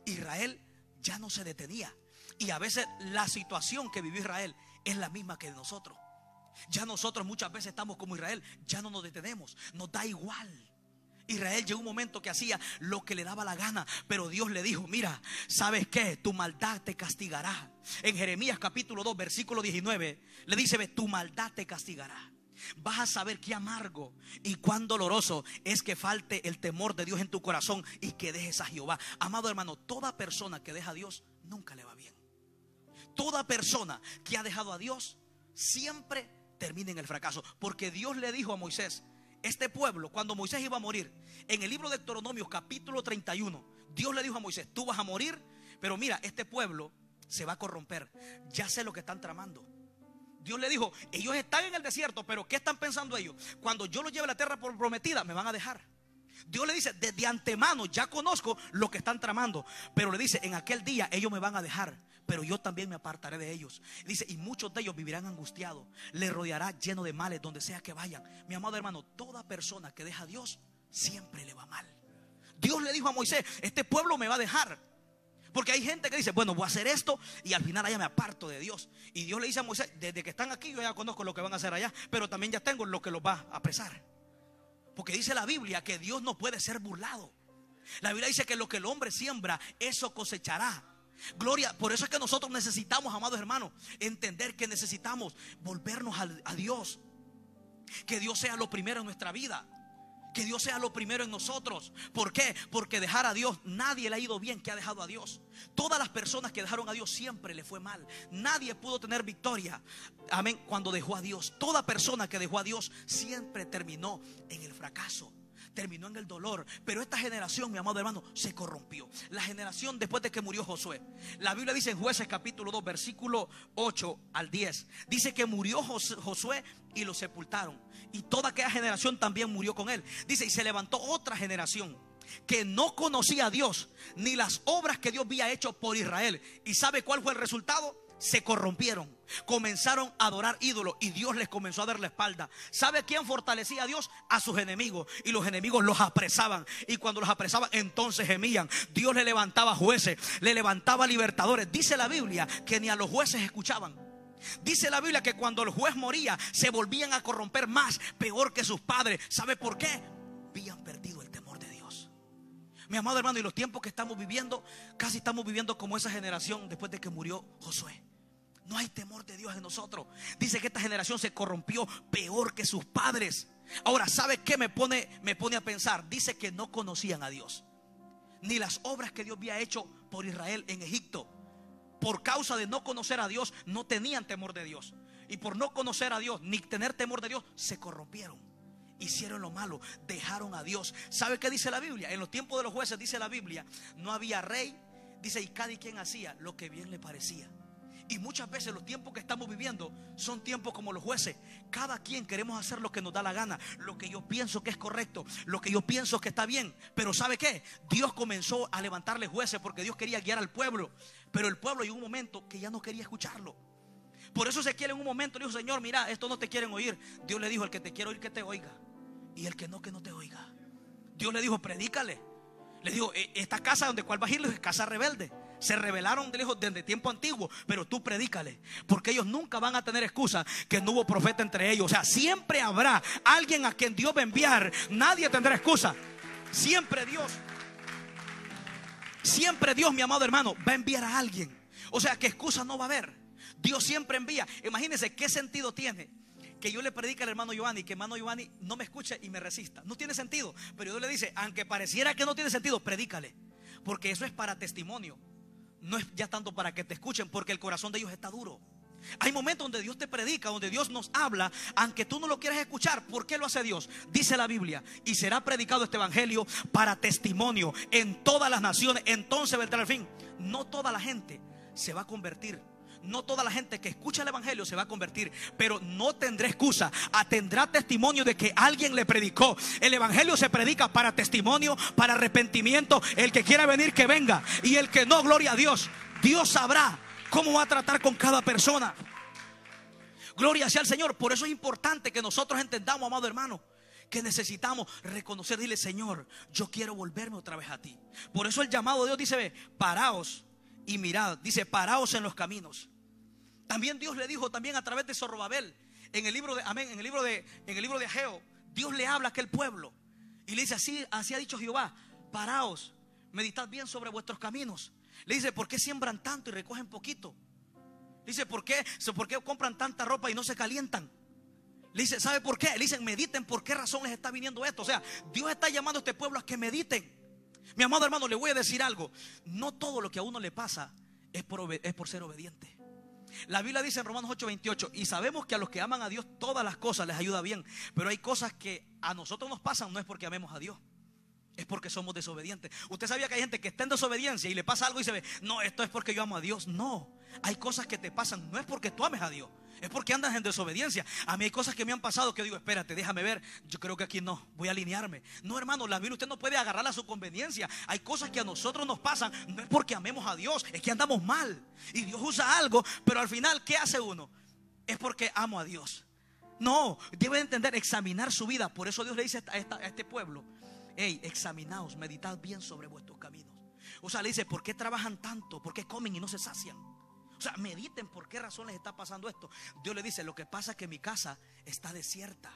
Israel ya no se detenía. Y a veces la situación que vivió Israel es la misma que de nosotros. Ya nosotros muchas veces estamos como Israel, ya no nos detenemos, nos da igual. Israel llegó un momento que hacía lo que le daba la gana, pero Dios le dijo: mira, ¿sabes qué? Tu maldad te castigará. En Jeremías capítulo 2 versículo 19 le dice: ve, tu maldad te castigará. Vas a saber qué amargo y cuán doloroso es que falte el temor de Dios en tu corazón y que dejes a Jehová. Amado hermano, toda persona que deja a Dios nunca le va bien. Toda persona que ha dejado a Dios siempre termina en el fracaso, porque Dios le dijo a Moisés: este pueblo, cuando Moisés iba a morir, en el libro de Deuteronomio capítulo 31, Dios le dijo a Moisés: tú vas a morir, pero mira, este pueblo se va a corromper. Ya sé lo que están tramando. Dios le dijo: ellos están en el desierto, pero ¿qué están pensando ellos? Cuando yo los lleve a la tierra prometida, me van a dejar. Dios le dice: desde antemano ya conozco lo que están tramando, pero le dice: en aquel día ellos me van a dejar, pero yo también me apartaré de ellos. Dice: y muchos de ellos vivirán angustiados, le rodeará lleno de males donde sea que vayan. Mi amado hermano, toda persona que deja a Dios siempre le va mal. Dios le dijo a Moisés: este pueblo me va a dejar. Porque hay gente que dice: bueno, voy a hacer esto y al final allá me aparto de Dios. Y Dios le dice a Moisés: desde que están aquí yo ya conozco lo que van a hacer allá, pero también ya tengo lo que los va a apresar. Porque dice la Biblia que Dios no puede ser burlado. La Biblia dice que lo que el hombre siembra, eso cosechará. Gloria, por eso es que nosotros necesitamos, amados hermanos, entender que necesitamos volvernos a Dios. Que Dios sea lo primero en nuestra vida. Que Dios sea lo primero en nosotros. ¿Por qué? Porque dejar a Dios, nadie le ha ido bien que ha dejado a Dios. Todas las personas que dejaron a Dios siempre le fue mal. Nadie pudo tener victoria, amén, cuando dejó a Dios. Toda persona que dejó a Dios siempre terminó en el fracaso, terminó en el dolor. Pero esta generación, mi amado hermano, se corrompió. La generación después de que murió Josué. La Biblia dice en Jueces capítulo 2 versículo 8 al 10, dice que murió Josué y lo sepultaron, y toda aquella generación también murió con él. Dice: y se levantó otra generación que no conocía a Dios ni las obras que Dios había hecho por Israel. ¿Y sabe cuál fue el resultado? Se corrompieron, comenzaron a adorar ídolos y Dios les comenzó a dar la espalda. ¿Sabe quién fortalecía a Dios? A sus enemigos. Y los enemigos los apresaban, y cuando los apresaban entonces gemían. Dios le levantaba jueces, le levantaba libertadores. Dice la Biblia que ni a los jueces escuchaban. Dice la Biblia que cuando el juez moría se volvían a corromper más, peor que sus padres. ¿Sabe por qué? Habían perdido el temor de Dios. Mi amado hermano, y los tiempos que estamos viviendo, casi estamos viviendo como esa generación después de que murió Josué. No hay temor de Dios en nosotros. Dice que esta generación se corrompió peor que sus padres. Ahora, ¿sabe qué me pone a pensar? Dice que no conocían a Dios, ni las obras que Dios había hecho por Israel en Egipto. Por causa de no conocer a Dios, no tenían temor de Dios. Y por no conocer a Dios, ni tener temor de Dios, se corrompieron. Hicieron lo malo, dejaron a Dios. ¿Sabe qué dice la Biblia? En los tiempos de los jueces, dice la Biblia, no había rey. Dice: y cada quien hacía lo que bien le parecía. Y muchas veces los tiempos que estamos viviendo son tiempos como los jueces. Cada quien queremos hacer lo que nos da la gana, lo que yo pienso que es correcto, lo que yo pienso que está bien. Pero ¿sabe qué? Dios comenzó a levantarle jueces porque Dios quería guiar al pueblo. Pero el pueblo llegó un momento que ya no quería escucharlo. Por eso Ezequiel en un momento le dijo: Señor, mira, esto no te quieren oír. Dios le dijo: el que te quiere oír, que te oiga, y el que no te oiga. Dios le dijo: predícale. Le dijo: esta casa donde cuál vas a ir es casa rebelde. Se rebelaron desde tiempo antiguo, pero tú predícale, porque ellos nunca van a tener excusa que no hubo profeta entre ellos. O sea, siempre habrá alguien a quien Dios va a enviar. Nadie tendrá excusa. Siempre Dios, mi amado hermano, va a enviar a alguien. O sea, que excusa no va a haber. Dios siempre envía. Imagínense qué sentido tiene que yo le predique al hermano Giovanni, que hermano Giovanni no me escuche y me resista. No tiene sentido. Pero Dios le dice: aunque pareciera que no tiene sentido, predícale, porque eso es para testimonio. No es ya tanto para que te escuchen, porque el corazón de ellos está duro. Hay momentos donde Dios te predica, donde Dios nos habla, aunque tú no lo quieras escuchar. ¿Por qué lo hace Dios? Dice la Biblia: y será predicado este evangelio para testimonio en todas las naciones, entonces vendrá el fin. No toda la gente se va a convertir, no toda la gente que escucha el evangelio se va a convertir, pero no tendrá excusa, tendrá testimonio de que alguien le predicó. El evangelio se predica para testimonio, para arrepentimiento. El que quiera venir, que venga, y el que no, gloria a Dios. Dios sabrá cómo va a tratar con cada persona. Gloria sea al Señor. Por eso es importante que nosotros entendamos, amado hermano, que necesitamos reconocer, dile: Señor, yo quiero volverme otra vez a ti. Por eso el llamado de Dios dice: ve, paraos y mirad. Dice: paraos en los caminos. También Dios le dijo también a través de Zorobabel, en el libro de Amén, en el libro de Ageo, Dios le habla a aquel pueblo y le dice: así ha dicho Jehová, paraos, meditad bien sobre vuestros caminos. Le dice: ¿por qué siembran tanto y recogen poquito? Le dice: ¿por qué compran tanta ropa y no se calientan? Le dice: ¿sabe por qué? Le dicen: mediten por qué razón les está viniendo esto. O sea, Dios está llamando a este pueblo a que mediten. Mi amado hermano, le voy a decir algo: no todo lo que a uno le pasa es por ser obediente. La Biblia dice en Romanos 8:28: y sabemos que a los que aman a Dios todas las cosas les ayuda bien. Pero hay cosas que a nosotros nos pasan, no es porque amemos a Dios, es porque somos desobedientes. Usted sabía que hay gente que está en desobediencia y le pasa algo y se ve: no, esto es porque yo amo a Dios. No, hay cosas que te pasan, no es porque tú ames a Dios, es porque andas en desobediencia. A mí hay cosas que me han pasado que digo: espérate, déjame ver, yo creo que aquí no, voy a alinearme. No, hermano, la Biblia usted no puede agarrarla a su conveniencia. Hay cosas que a nosotros nos pasan, no es porque amemos a Dios, es que andamos mal. Y Dios usa algo, pero al final, ¿qué hace uno? Es porque amo a Dios. No, debe entender, examinar su vida. Por eso Dios le dice a este pueblo: hey, examinaos, meditad bien sobre vuestros caminos. O sea, le dice: ¿por qué trabajan tanto? ¿Por qué comen y no se sacian? O sea, mediten por qué razón les está pasando esto. Dios le dice: lo que pasa es que mi casa está desierta.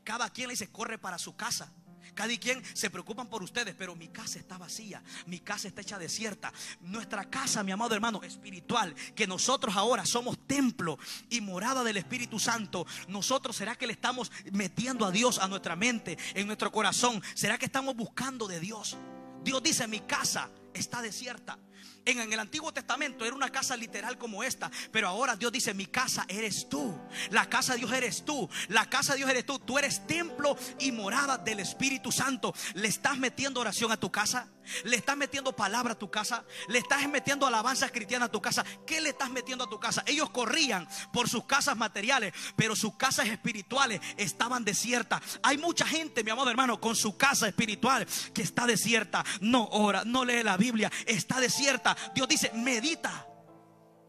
Cada quien, le dice, corre para su casa. Cada quien se preocupan por ustedes, pero mi casa está vacía, mi casa está hecha desierta. Nuestra casa, mi amado hermano, espiritual, que nosotros ahora somos templo y morada del Espíritu Santo. Nosotros, ¿será que le estamos metiendo a Dios a nuestra mente, en nuestro corazón? ¿Será que estamos buscando de Dios? Dios dice: mi casa está desierta. En el Antiguo Testamento era una casa literal como esta, pero ahora Dios dice: mi casa eres tú. La casa de Dios eres tú. La casa de Dios eres tú. Tú eres templo y morada del Espíritu Santo. ¿Le estás metiendo oración a tu casa? ¿Le estás metiendo palabra a tu casa? ¿Le estás metiendo alabanzas cristianas a tu casa? ¿Qué le estás metiendo a tu casa? Ellos corrían por sus casas materiales, pero sus casas espirituales estaban desiertas. Hay mucha gente, mi amado hermano, con su casa espiritual que está desierta. No ora, no lee la Biblia, está desierta. Dios dice: medita.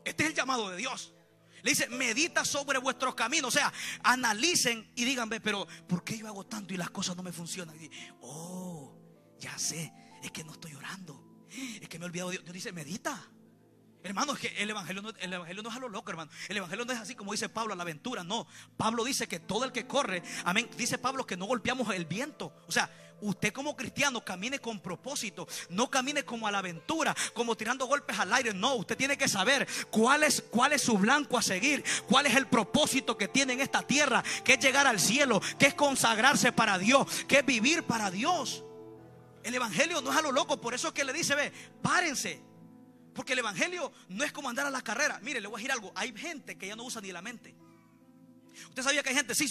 Este es el llamado de Dios. Le dice: medita sobre vuestros caminos. O sea, analicen y digan: pero ¿por qué yo hago tanto y las cosas no me funcionan? Y dice: oh, ya sé, es que no estoy orando, es que me he olvidado de Dios. Dios dice: medita. Hermano, es que el evangelio no es a lo loco, hermano. El evangelio no es así como dice Pablo, a la aventura. No, Pablo dice que todo el que corre, amén, dice Pablo que no golpeamos el viento. O sea, usted como cristiano camine con propósito, no camine como a la aventura, como tirando golpes al aire. No, usted tiene que saber cuál es su blanco a seguir, cuál es el propósito que tiene en esta tierra, que es llegar al cielo, que es consagrarse para Dios, que es vivir para Dios. El evangelio no es a lo loco. Por eso es que le dice: ve, párense. Porque el evangelio no es como andar a la carrera. Mire, le voy a decir algo: hay gente que ya no usa ni la mente. Usted sabía que hay gente, sí,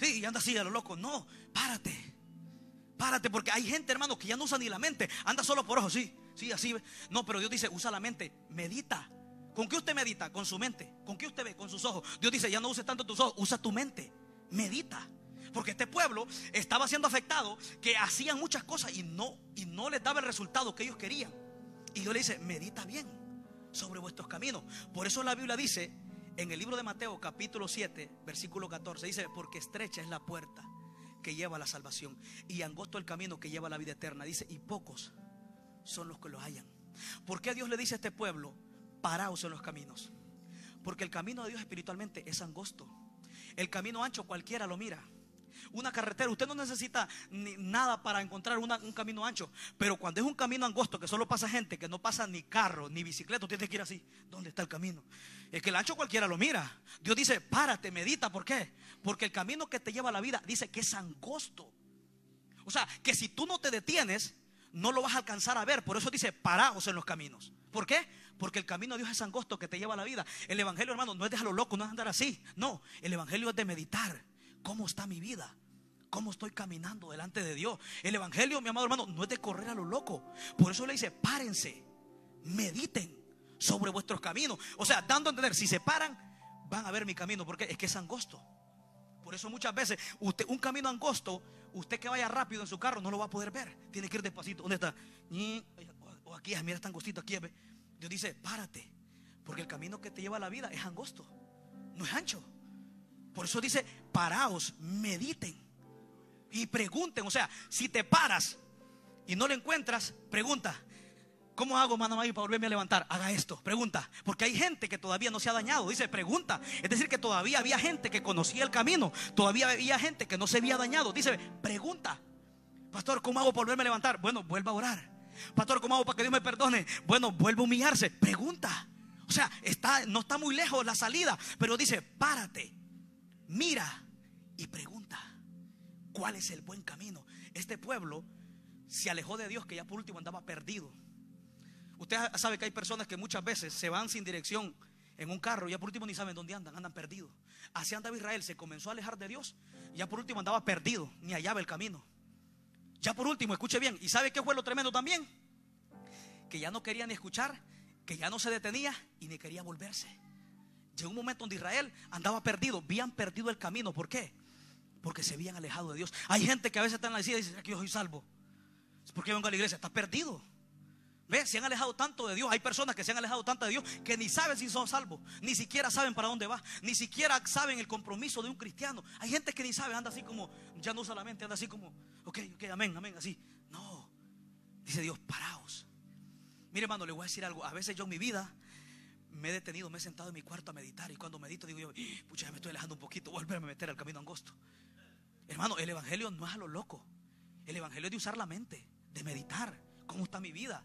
y anda así a lo loco. No, párate, porque hay gente, hermano, que ya no usa ni la mente, anda solo por ojos, sí, así. No, pero Dios dice: usa la mente, medita. ¿Con qué usted medita? Con su mente. ¿Con qué usted ve? Con sus ojos. Dios dice: ya no uses tanto tus ojos, usa tu mente, medita. Porque este pueblo estaba siendo afectado, que hacían muchas cosas y no les daba el resultado que ellos querían. Y Dios le dice: medita bien sobre vuestros caminos. Por eso la Biblia dice en el libro de Mateo capítulo 7 versículo 14, dice: porque estrecha es la puerta que lleva a la salvación y angosto el camino que lleva a la vida eterna. Dice: y pocos son los que lo hallan. ¿Por qué Dios le dice a este pueblo: paraos en los caminos? Porque el camino de Dios espiritualmente es angosto. El camino ancho cualquiera lo mira. Una carretera, usted no necesita nada para encontrar un camino ancho. Pero cuando es un camino angosto, que solo pasa gente, que no pasa ni carro ni bicicleta, usted tiene que ir así: ¿dónde está el camino? Es que el ancho cualquiera lo mira. Dios dice: párate, medita. ¿Por qué? Porque el camino que te lleva a la vida dice que es angosto. O sea, que si tú no te detienes, no lo vas a alcanzar a ver. Por eso dice: paraos en los caminos. ¿Por qué? Porque el camino de Dios es angosto, que te lleva a la vida. El evangelio, hermano, no es de a lo loco, no es andar así. No, el evangelio es de meditar. ¿Cómo está mi vida? ¿Cómo estoy caminando delante de Dios? El evangelio, mi amado hermano, no es de correr a lo loco. Por eso le dice: párense, mediten sobre vuestros caminos. O sea, dando a entender, si se paran, van a ver mi camino, porque es que es angosto. Por eso muchas veces un camino angosto, usted que vaya rápido en su carro no lo va a poder ver. Tiene que ir despacito. ¿Dónde está? O aquí, mira, está angostito aquí. Dios dice, párate, porque el camino que te lleva a la vida es angosto, no es ancho. Por eso dice, paraos, mediten y pregunten. O sea, si te paras y no lo encuentras, pregunta, ¿cómo hago, mano, para volverme a levantar? Haga esto, pregunta. Porque hay gente que todavía no se ha dañado. Dice, pregunta. Es decir, que todavía había gente que conocía el camino. Todavía había gente que no se había dañado. Dice, pregunta. Pastor, ¿cómo hago para volverme a levantar? Bueno, vuelva a orar. Pastor, ¿cómo hago para que Dios me perdone? Bueno, vuelva a humillarse. Pregunta. O sea, no está muy lejos la salida. Pero dice, párate, mira y pregunta, ¿cuál es el buen camino? Este pueblo se alejó de Dios, que ya por último andaba perdido. Usted sabe que hay personas que muchas veces se van sin dirección en un carro y ya por último ni saben dónde andan, andan perdidos. Así andaba Israel, se comenzó a alejar de Dios y ya por último andaba perdido, ni hallaba el camino. Ya por último, escuche bien, ¿y sabe qué fue lo tremendo también? Que ya no quería ni escuchar, que ya no se detenía y ni quería volverse. Llegó un momento donde Israel andaba perdido, habían perdido el camino. ¿Por qué? Porque se habían alejado de Dios. Hay gente que a veces está en la iglesia y dice, aquí yo soy salvo. ¿Por qué vengo a la iglesia? Está perdido. ¿Ves? Se han alejado tanto de Dios. Hay personas que se han alejado tanto de Dios que ni saben si son salvos, ni siquiera saben para dónde va, ni siquiera saben el compromiso de un cristiano. Hay gente que ni sabe, anda así como, ya no usa la mente, anda así como, ok, amén, amén, así. No, dice Dios, paraos. Mire, hermano, le voy a decir algo. A veces yo en mi vida me he detenido, me he sentado en mi cuarto a meditar, y cuando medito digo yo, pucha, ya me estoy alejando un poquito, volverme a meter al camino angosto. Hermano, el evangelio no es a lo loco. El evangelio es de usar la mente, de meditar. ¿Cómo está mi vida?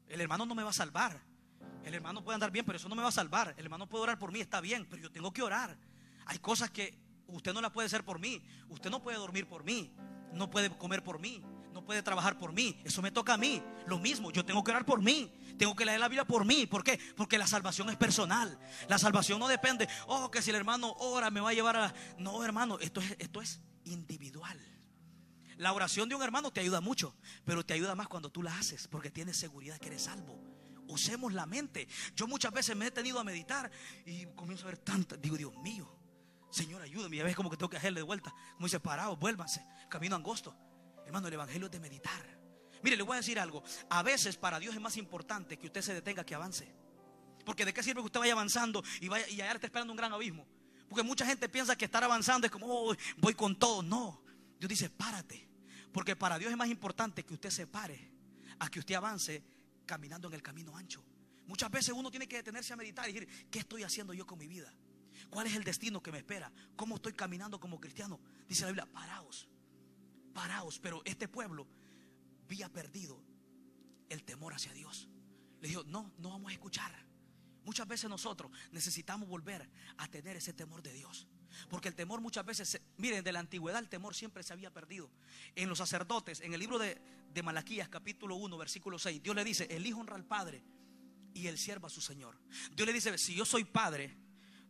El hermano no me va a salvar. El hermano puede andar bien, pero eso no me va a salvar. El hermano puede orar por mí, está bien, pero yo tengo que orar. Hay cosas que usted no las puede hacer por mí. Usted no puede dormir por mí, no puede comer por mí, no puede trabajar por mí. Eso me toca a mí. Lo mismo, yo tengo que orar por mí, tengo que leer la Biblia por mí. ¿Por qué? Porque la salvación es personal. La salvación no depende, que si el hermano ora me va a llevar a... No, hermano, esto es individual. La oración de un hermano te ayuda mucho, pero te ayuda más cuando tú la haces, porque tienes seguridad que eres salvo. Usemos la mente. Yo muchas veces me he tenido a meditar y comienzo a ver tantas. Digo, Dios mío, Señor, ayúdame. Y a veces como que tengo que hacerle de vuelta. Como dice, paraos, vuélvanse, camino angosto. Hermano, el evangelio es de meditar. Mire, le voy a decir algo. A veces para Dios es más importante que usted se detenga que avance. Porque de qué sirve que usted vaya avanzando y allá está esperando un gran abismo. Porque mucha gente piensa que estar avanzando es como, voy con todo. No, Dios dice, párate. Porque para Dios es más importante que usted se pare a que usted avance caminando en el camino ancho. Muchas veces uno tiene que detenerse a meditar y decir, ¿qué estoy haciendo yo con mi vida? ¿Cuál es el destino que me espera? ¿Cómo estoy caminando como cristiano? Dice la Biblia, paraos, paraos. Pero este pueblo había perdido el temor hacia Dios. Le dijo, no vamos a escuchar. Muchas veces nosotros necesitamos volver a tener ese temor de Dios. Porque el temor muchas veces, miren, de la antigüedad el temor siempre se había perdido. En los sacerdotes, en el libro de Malaquías capítulo 1 versículo 6, Dios le dice, el hijo honra al padre y el siervo a su señor. Dios le dice, si yo soy padre,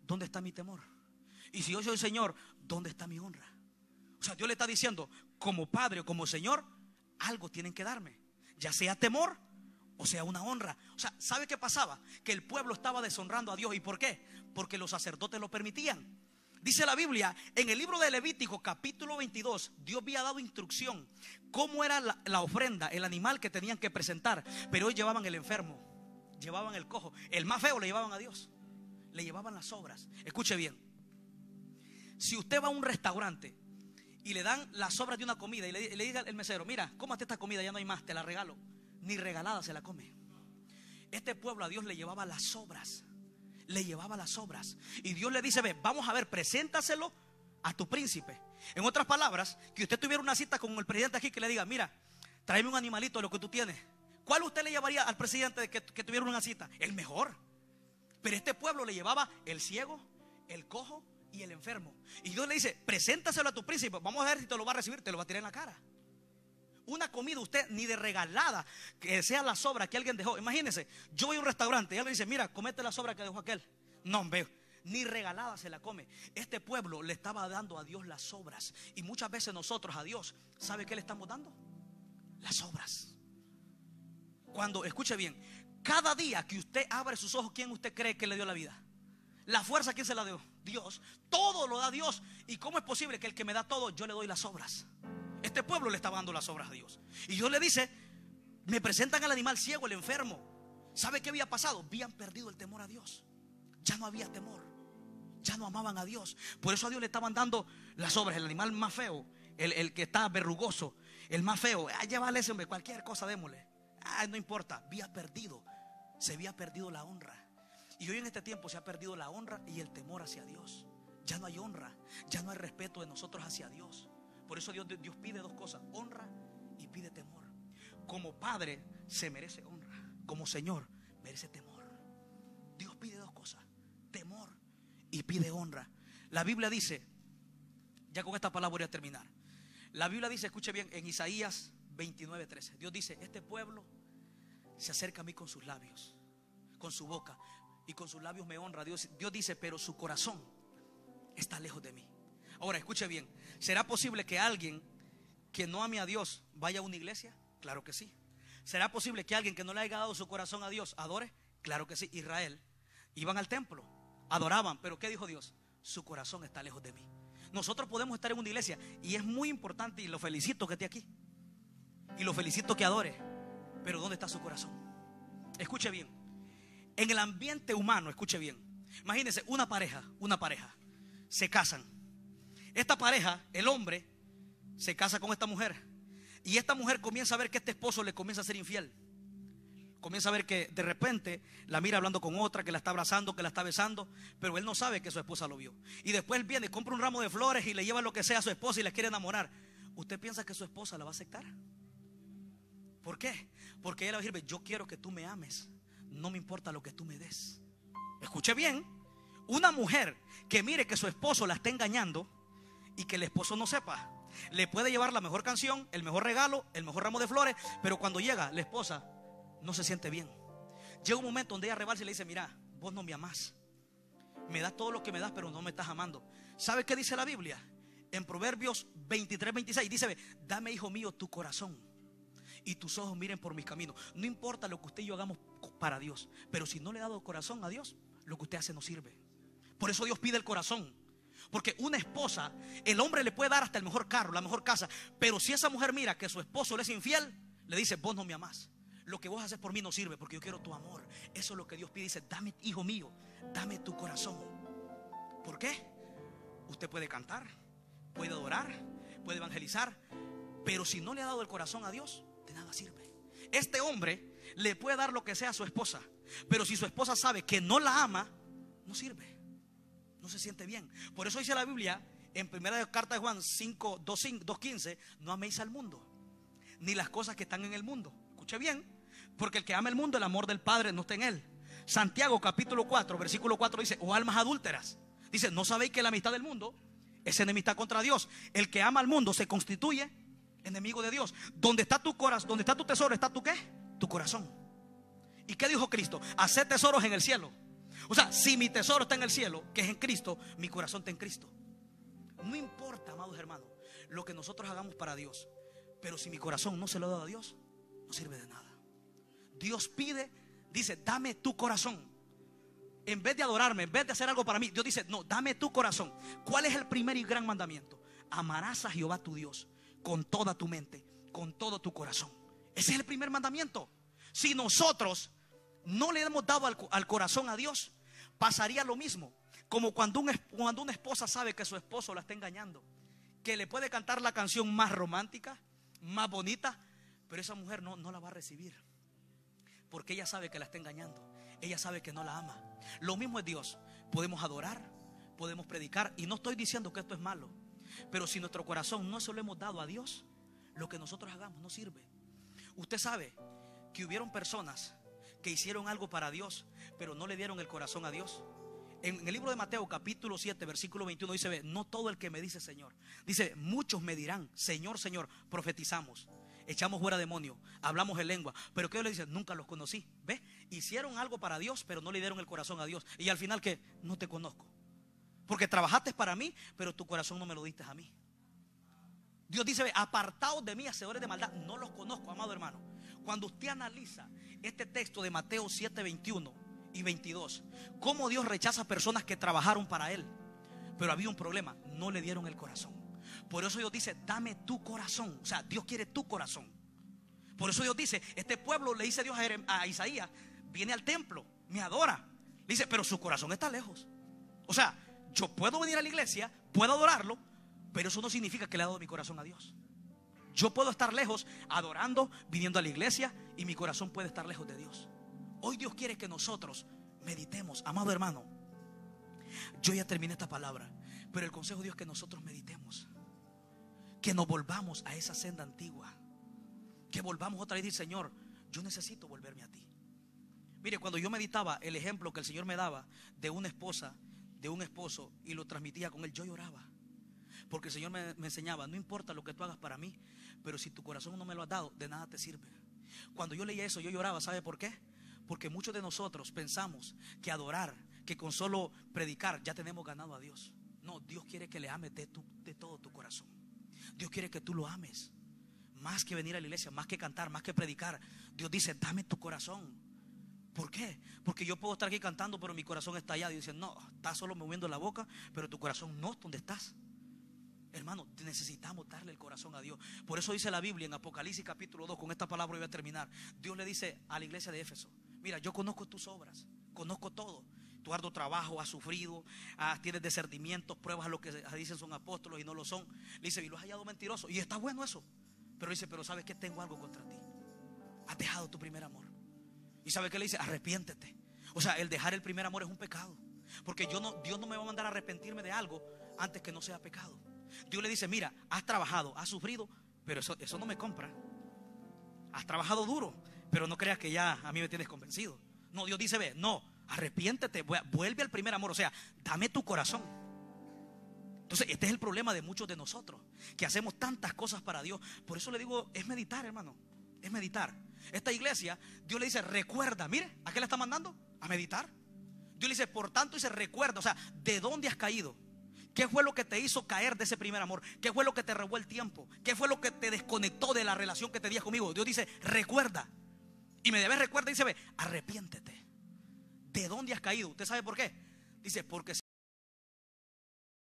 ¿dónde está mi temor? Y si yo soy señor, ¿dónde está mi honra? O sea, Dios le está diciendo, como padre o como señor, algo tienen que darme, ya sea temor o sea una honra. O sea, ¿sabe qué pasaba? Que el pueblo estaba deshonrando a Dios. ¿Y por qué? Porque los sacerdotes lo permitían. Dice la Biblia, en el libro de Levítico capítulo 22, Dios había dado instrucción cómo era la ofrenda, el animal que tenían que presentar. Pero hoy llevaban el enfermo, llevaban el cojo, el más feo le llevaban a Dios, le llevaban las sobras. Escuche bien, si usted va a un restaurante y le dan las sobras de una comida y le diga al mesero, mira, cómate esta comida, ya no hay más, te la regalo. Ni regalada se la come. Este pueblo a Dios le llevaba las sobras. Le llevaba las sobras. Y Dios le dice, ve, vamos a ver, preséntaselo a tu príncipe. En otras palabras, que usted tuviera una cita con el presidente aquí, que le diga, mira, tráeme un animalito de lo que tú tienes. ¿Cuál usted le llevaría al presidente que tuviera una cita? El mejor. Pero este pueblo le llevaba el ciego, el cojo y el enfermo. Y Dios le dice, preséntaselo a tu príncipe. Vamos a ver si te lo va a recibir, te lo va a tirar en la cara. Una comida usted ni de regalada, que sea la sobra que alguien dejó. Imagínense, yo voy a un restaurante y alguien dice, mira, comete la sobra que dejó aquel. No, veo, ni regalada se la come. Este pueblo le estaba dando a Dios las sobras. Y muchas veces nosotros a Dios, ¿sabe qué le estamos dando? Las sobras. Cuando, escuche bien, Cada día que usted abre sus ojos, ¿quién usted cree que le dio la vida? La fuerza, ¿quién se la dio? Dios. Todo lo da Dios. ¿Y cómo es posible que el que me da todo, yo le doy las obras? Este pueblo le estaba dando las obras a Dios. Y Dios le dice, me presentan al animal ciego, el enfermo. ¿Sabe qué había pasado? Habían perdido el temor a Dios. Ya no había temor. Ya no amaban a Dios. Por eso a Dios le estaban dando las obras. El animal más feo, el que está verrugoso, el más feo, llévale ese hombre, cualquier cosa démosle. No importa, se había perdido la honra. Y hoy en este tiempo se ha perdido la honra y el temor hacia Dios. Ya no hay honra, ya no hay respeto de nosotros hacia Dios. Por eso Dios pide dos cosas: honra y pide temor. Como padre se merece honra, como Señor merece temor. Dios pide dos cosas: temor y pide honra. La Biblia dice, ya con esta palabra voy a terminar. La Biblia dice, escuche bien, en Isaías 29:13, Dios dice, este pueblo se acerca a mí con sus labios, con su boca, y con sus labios me honra. Dios dice, pero su corazón está lejos de mí. Ahora escuche bien, ¿será posible que alguien que no ame a Dios vaya a una iglesia? Claro que sí. ¿Será posible que alguien que no le haya dado su corazón a Dios adore? Claro que sí. Israel iban al templo, adoraban, pero ¿qué dijo Dios? Su corazón está lejos de mí. Nosotros podemos estar en una iglesia y es muy importante, y lo felicito que esté aquí, y lo felicito que adore, pero ¿dónde está su corazón? Escuche bien, en el ambiente humano, escuche bien, imagínense una pareja, se casan. Esta pareja, el hombre se casa con esta mujer, y esta mujer comienza a ver que este esposo le comienza a ser infiel. Comienza a ver que de repente la mira hablando con otra, que la está abrazando, que la está besando, pero él no sabe que su esposa lo vio. Y después él viene, compra un ramo de flores y le lleva lo que sea a su esposa y la quiere enamorar. ¿Usted piensa que su esposa la va a aceptar? ¿Por qué? Porque ella va a decir, yo quiero que tú me ames, no me importa lo que tú me des. Escuche bien, una mujer que mire que su esposo la está engañando y que el esposo no sepa, le puede llevar la mejor canción, el mejor regalo, el mejor ramo de flores, pero cuando llega la esposa no se siente bien. Llega un momento donde ella rebalsa y le dice, mira, vos no me amás, me das todo lo que me das, pero no me estás amando. ¿Sabe qué dice la Biblia? En Proverbios 23:26 dice, dame, hijo mío, tu corazón y tus ojos miren por mis caminos. No importa lo que usted y yo hagamos para Dios, pero si no le ha dado corazón a Dios, lo que usted hace no sirve. Por eso Dios pide el corazón. Porque una esposa, el hombre le puede dar hasta el mejor carro, la mejor casa, pero si esa mujer mira que su esposo le es infiel, le dice, vos no me amás, lo que vos haces por mí no sirve, porque yo quiero tu amor. Eso es lo que Dios pide. Dice, dame, hijo mío, dame tu corazón. ¿Por qué? Usted puede cantar, puede adorar, puede evangelizar, pero si no le ha dado el corazón a Dios, de nada sirve. Este hombre le puede dar lo que sea a su esposa, pero si su esposa sabe que no la ama, no sirve, no se siente bien. Por eso dice la Biblia en primera carta de Juan 2:15, no améis al mundo, ni las cosas que están en el mundo. Escuche bien, porque el que ama el mundo, el amor del Padre no está en él. Santiago capítulo 4 versículo 4 dice, oh almas adúlteras, dice, ¿no sabéis que la amistad del mundo es enemistad contra Dios? El que ama al mundo se constituye enemigo de Dios. Donde está tu corazón, donde está tu tesoro, está tu ¿qué? Tu corazón. ¿Y qué dijo Cristo? Hacer tesoros en el cielo. O sea, si mi tesoro está en el cielo, que es en Cristo, mi corazón está en Cristo. No importa, amados hermanos, lo que nosotros hagamos para Dios, pero si mi corazón no se lo da a Dios, no sirve de nada. Dios pide, dice, dame tu corazón. En vez de adorarme, en vez de hacer algo para mí, Dios dice, no, dame tu corazón. ¿Cuál es el primer y gran mandamiento? Amarás a Jehová tu Dios con toda tu mente, con todo tu corazón. Ese es el primer mandamiento. Si nosotros no le hemos dado al corazón a Dios, pasaría lo mismo como cuando una esposa sabe que su esposo la está engañando, que le puede cantar la canción más romántica, más bonita, pero esa mujer no la va a recibir, porque ella sabe que la está engañando, ella sabe que no la ama. Lo mismo es Dios. Podemos adorar, podemos predicar, y no estoy diciendo que esto es malo, pero si nuestro corazón no se lo hemos dado a Dios, lo que nosotros hagamos no sirve. Usted sabe que hubieron personas que hicieron algo para Dios, pero no le dieron el corazón a Dios. En el libro de Mateo capítulo 7 versículo 21 dice, ve, no todo el que me dice Señor, dice, muchos me dirán, Señor, Señor, profetizamos, echamos fuera demonios, hablamos en lengua, pero que Dios le dice, nunca los conocí. ¿Ve? Hicieron algo para Dios, pero no le dieron el corazón a Dios, y al final que no te conozco, porque trabajaste para mí, pero tu corazón no me lo diste a mí. Dios dice: apartaos de mí, hacedores de maldad, no los conozco, amado hermano. Cuando usted analiza este texto de Mateo 7, 21 y 22, cómo Dios rechaza a personas que trabajaron para Él, pero había un problema: no le dieron el corazón. Por eso Dios dice: dame tu corazón. O sea, Dios quiere tu corazón. Por eso Dios dice, este pueblo, le dice Dios a Isaías, viene al templo, me adora. Le dice, pero su corazón está lejos. O sea, yo puedo venir a la iglesia, puedo adorarlo, pero eso no significa que le he dado mi corazón a Dios. Yo puedo estar lejos adorando, viniendo a la iglesia, y mi corazón puede estar lejos de Dios. Hoy Dios quiere que nosotros meditemos, amado hermano. Yo ya terminé esta palabra, pero el consejo de Dios es que nosotros meditemos, que nos volvamos a esa senda antigua, que volvamos otra vez y decir: Señor, yo necesito volverme a ti. Mire, cuando yo meditaba el ejemplo que el Señor me daba de una esposa, de un esposo, y lo transmitía con él, yo lloraba. Porque el Señor me enseñaba: no importa lo que tú hagas para mí, pero si tu corazón no me lo has dado, de nada te sirve. Cuando yo leía eso, yo lloraba. ¿Sabe por qué? Porque muchos de nosotros pensamos que adorar, que con solo predicar ya tenemos ganado a Dios. No, Dios quiere que le ames de todo tu corazón. Dios quiere que tú lo ames. Más que venir a la iglesia, más que cantar, más que predicar, Dios dice: dame tu corazón. ¿Por qué? Porque yo puedo estar aquí cantando, pero mi corazón está allá. Dios dice: no, estás solo moviendo la boca, pero tu corazón no es donde estás. Hermano, necesitamos darle el corazón a Dios. Por eso dice la Biblia en Apocalipsis capítulo 2, con esta palabra voy a terminar. Dios le dice a la iglesia de Éfeso: mira, yo conozco tus obras, conozco todo. Tu arduo trabajo, has sufrido, tienes discernimientos, pruebas a lo que dicen son apóstolos y no lo son. Le dice: y lo has hallado mentiroso. Y está bueno eso. Pero dice: pero ¿sabes qué? Tengo algo contra ti. Has dejado tu primer amor. ¿Y sabe qué le dice? Arrepiéntete. O sea, el dejar el primer amor es un pecado. Porque Dios no me va a mandar a arrepentirme de algo antes que no sea pecado. Dios le dice: mira, has trabajado, has sufrido, pero eso no me compra. Has trabajado duro, pero no creas que ya a mí me tienes convencido. No, Dios dice: ve, no, arrepiéntete, vuelve al primer amor. O sea, dame tu corazón. Entonces este es el problema de muchos de nosotros, que hacemos tantas cosas para Dios. Por eso le digo, es meditar, hermano. Es meditar. Esta iglesia, Dios le dice: recuerda. Mire, ¿a qué le está mandando? A meditar. Dios le dice: por tanto, dice, recuerda. O sea, ¿de dónde has caído? ¿Qué fue lo que te hizo caer de ese primer amor? ¿Qué fue lo que te robó el tiempo? ¿Qué fue lo que te desconectó de la relación que tenías conmigo? Dios dice: recuerda. Y me debes recuerda y dice: ve, arrepiéntete. ¿De dónde has caído? ¿Usted sabe por qué? Dice: porque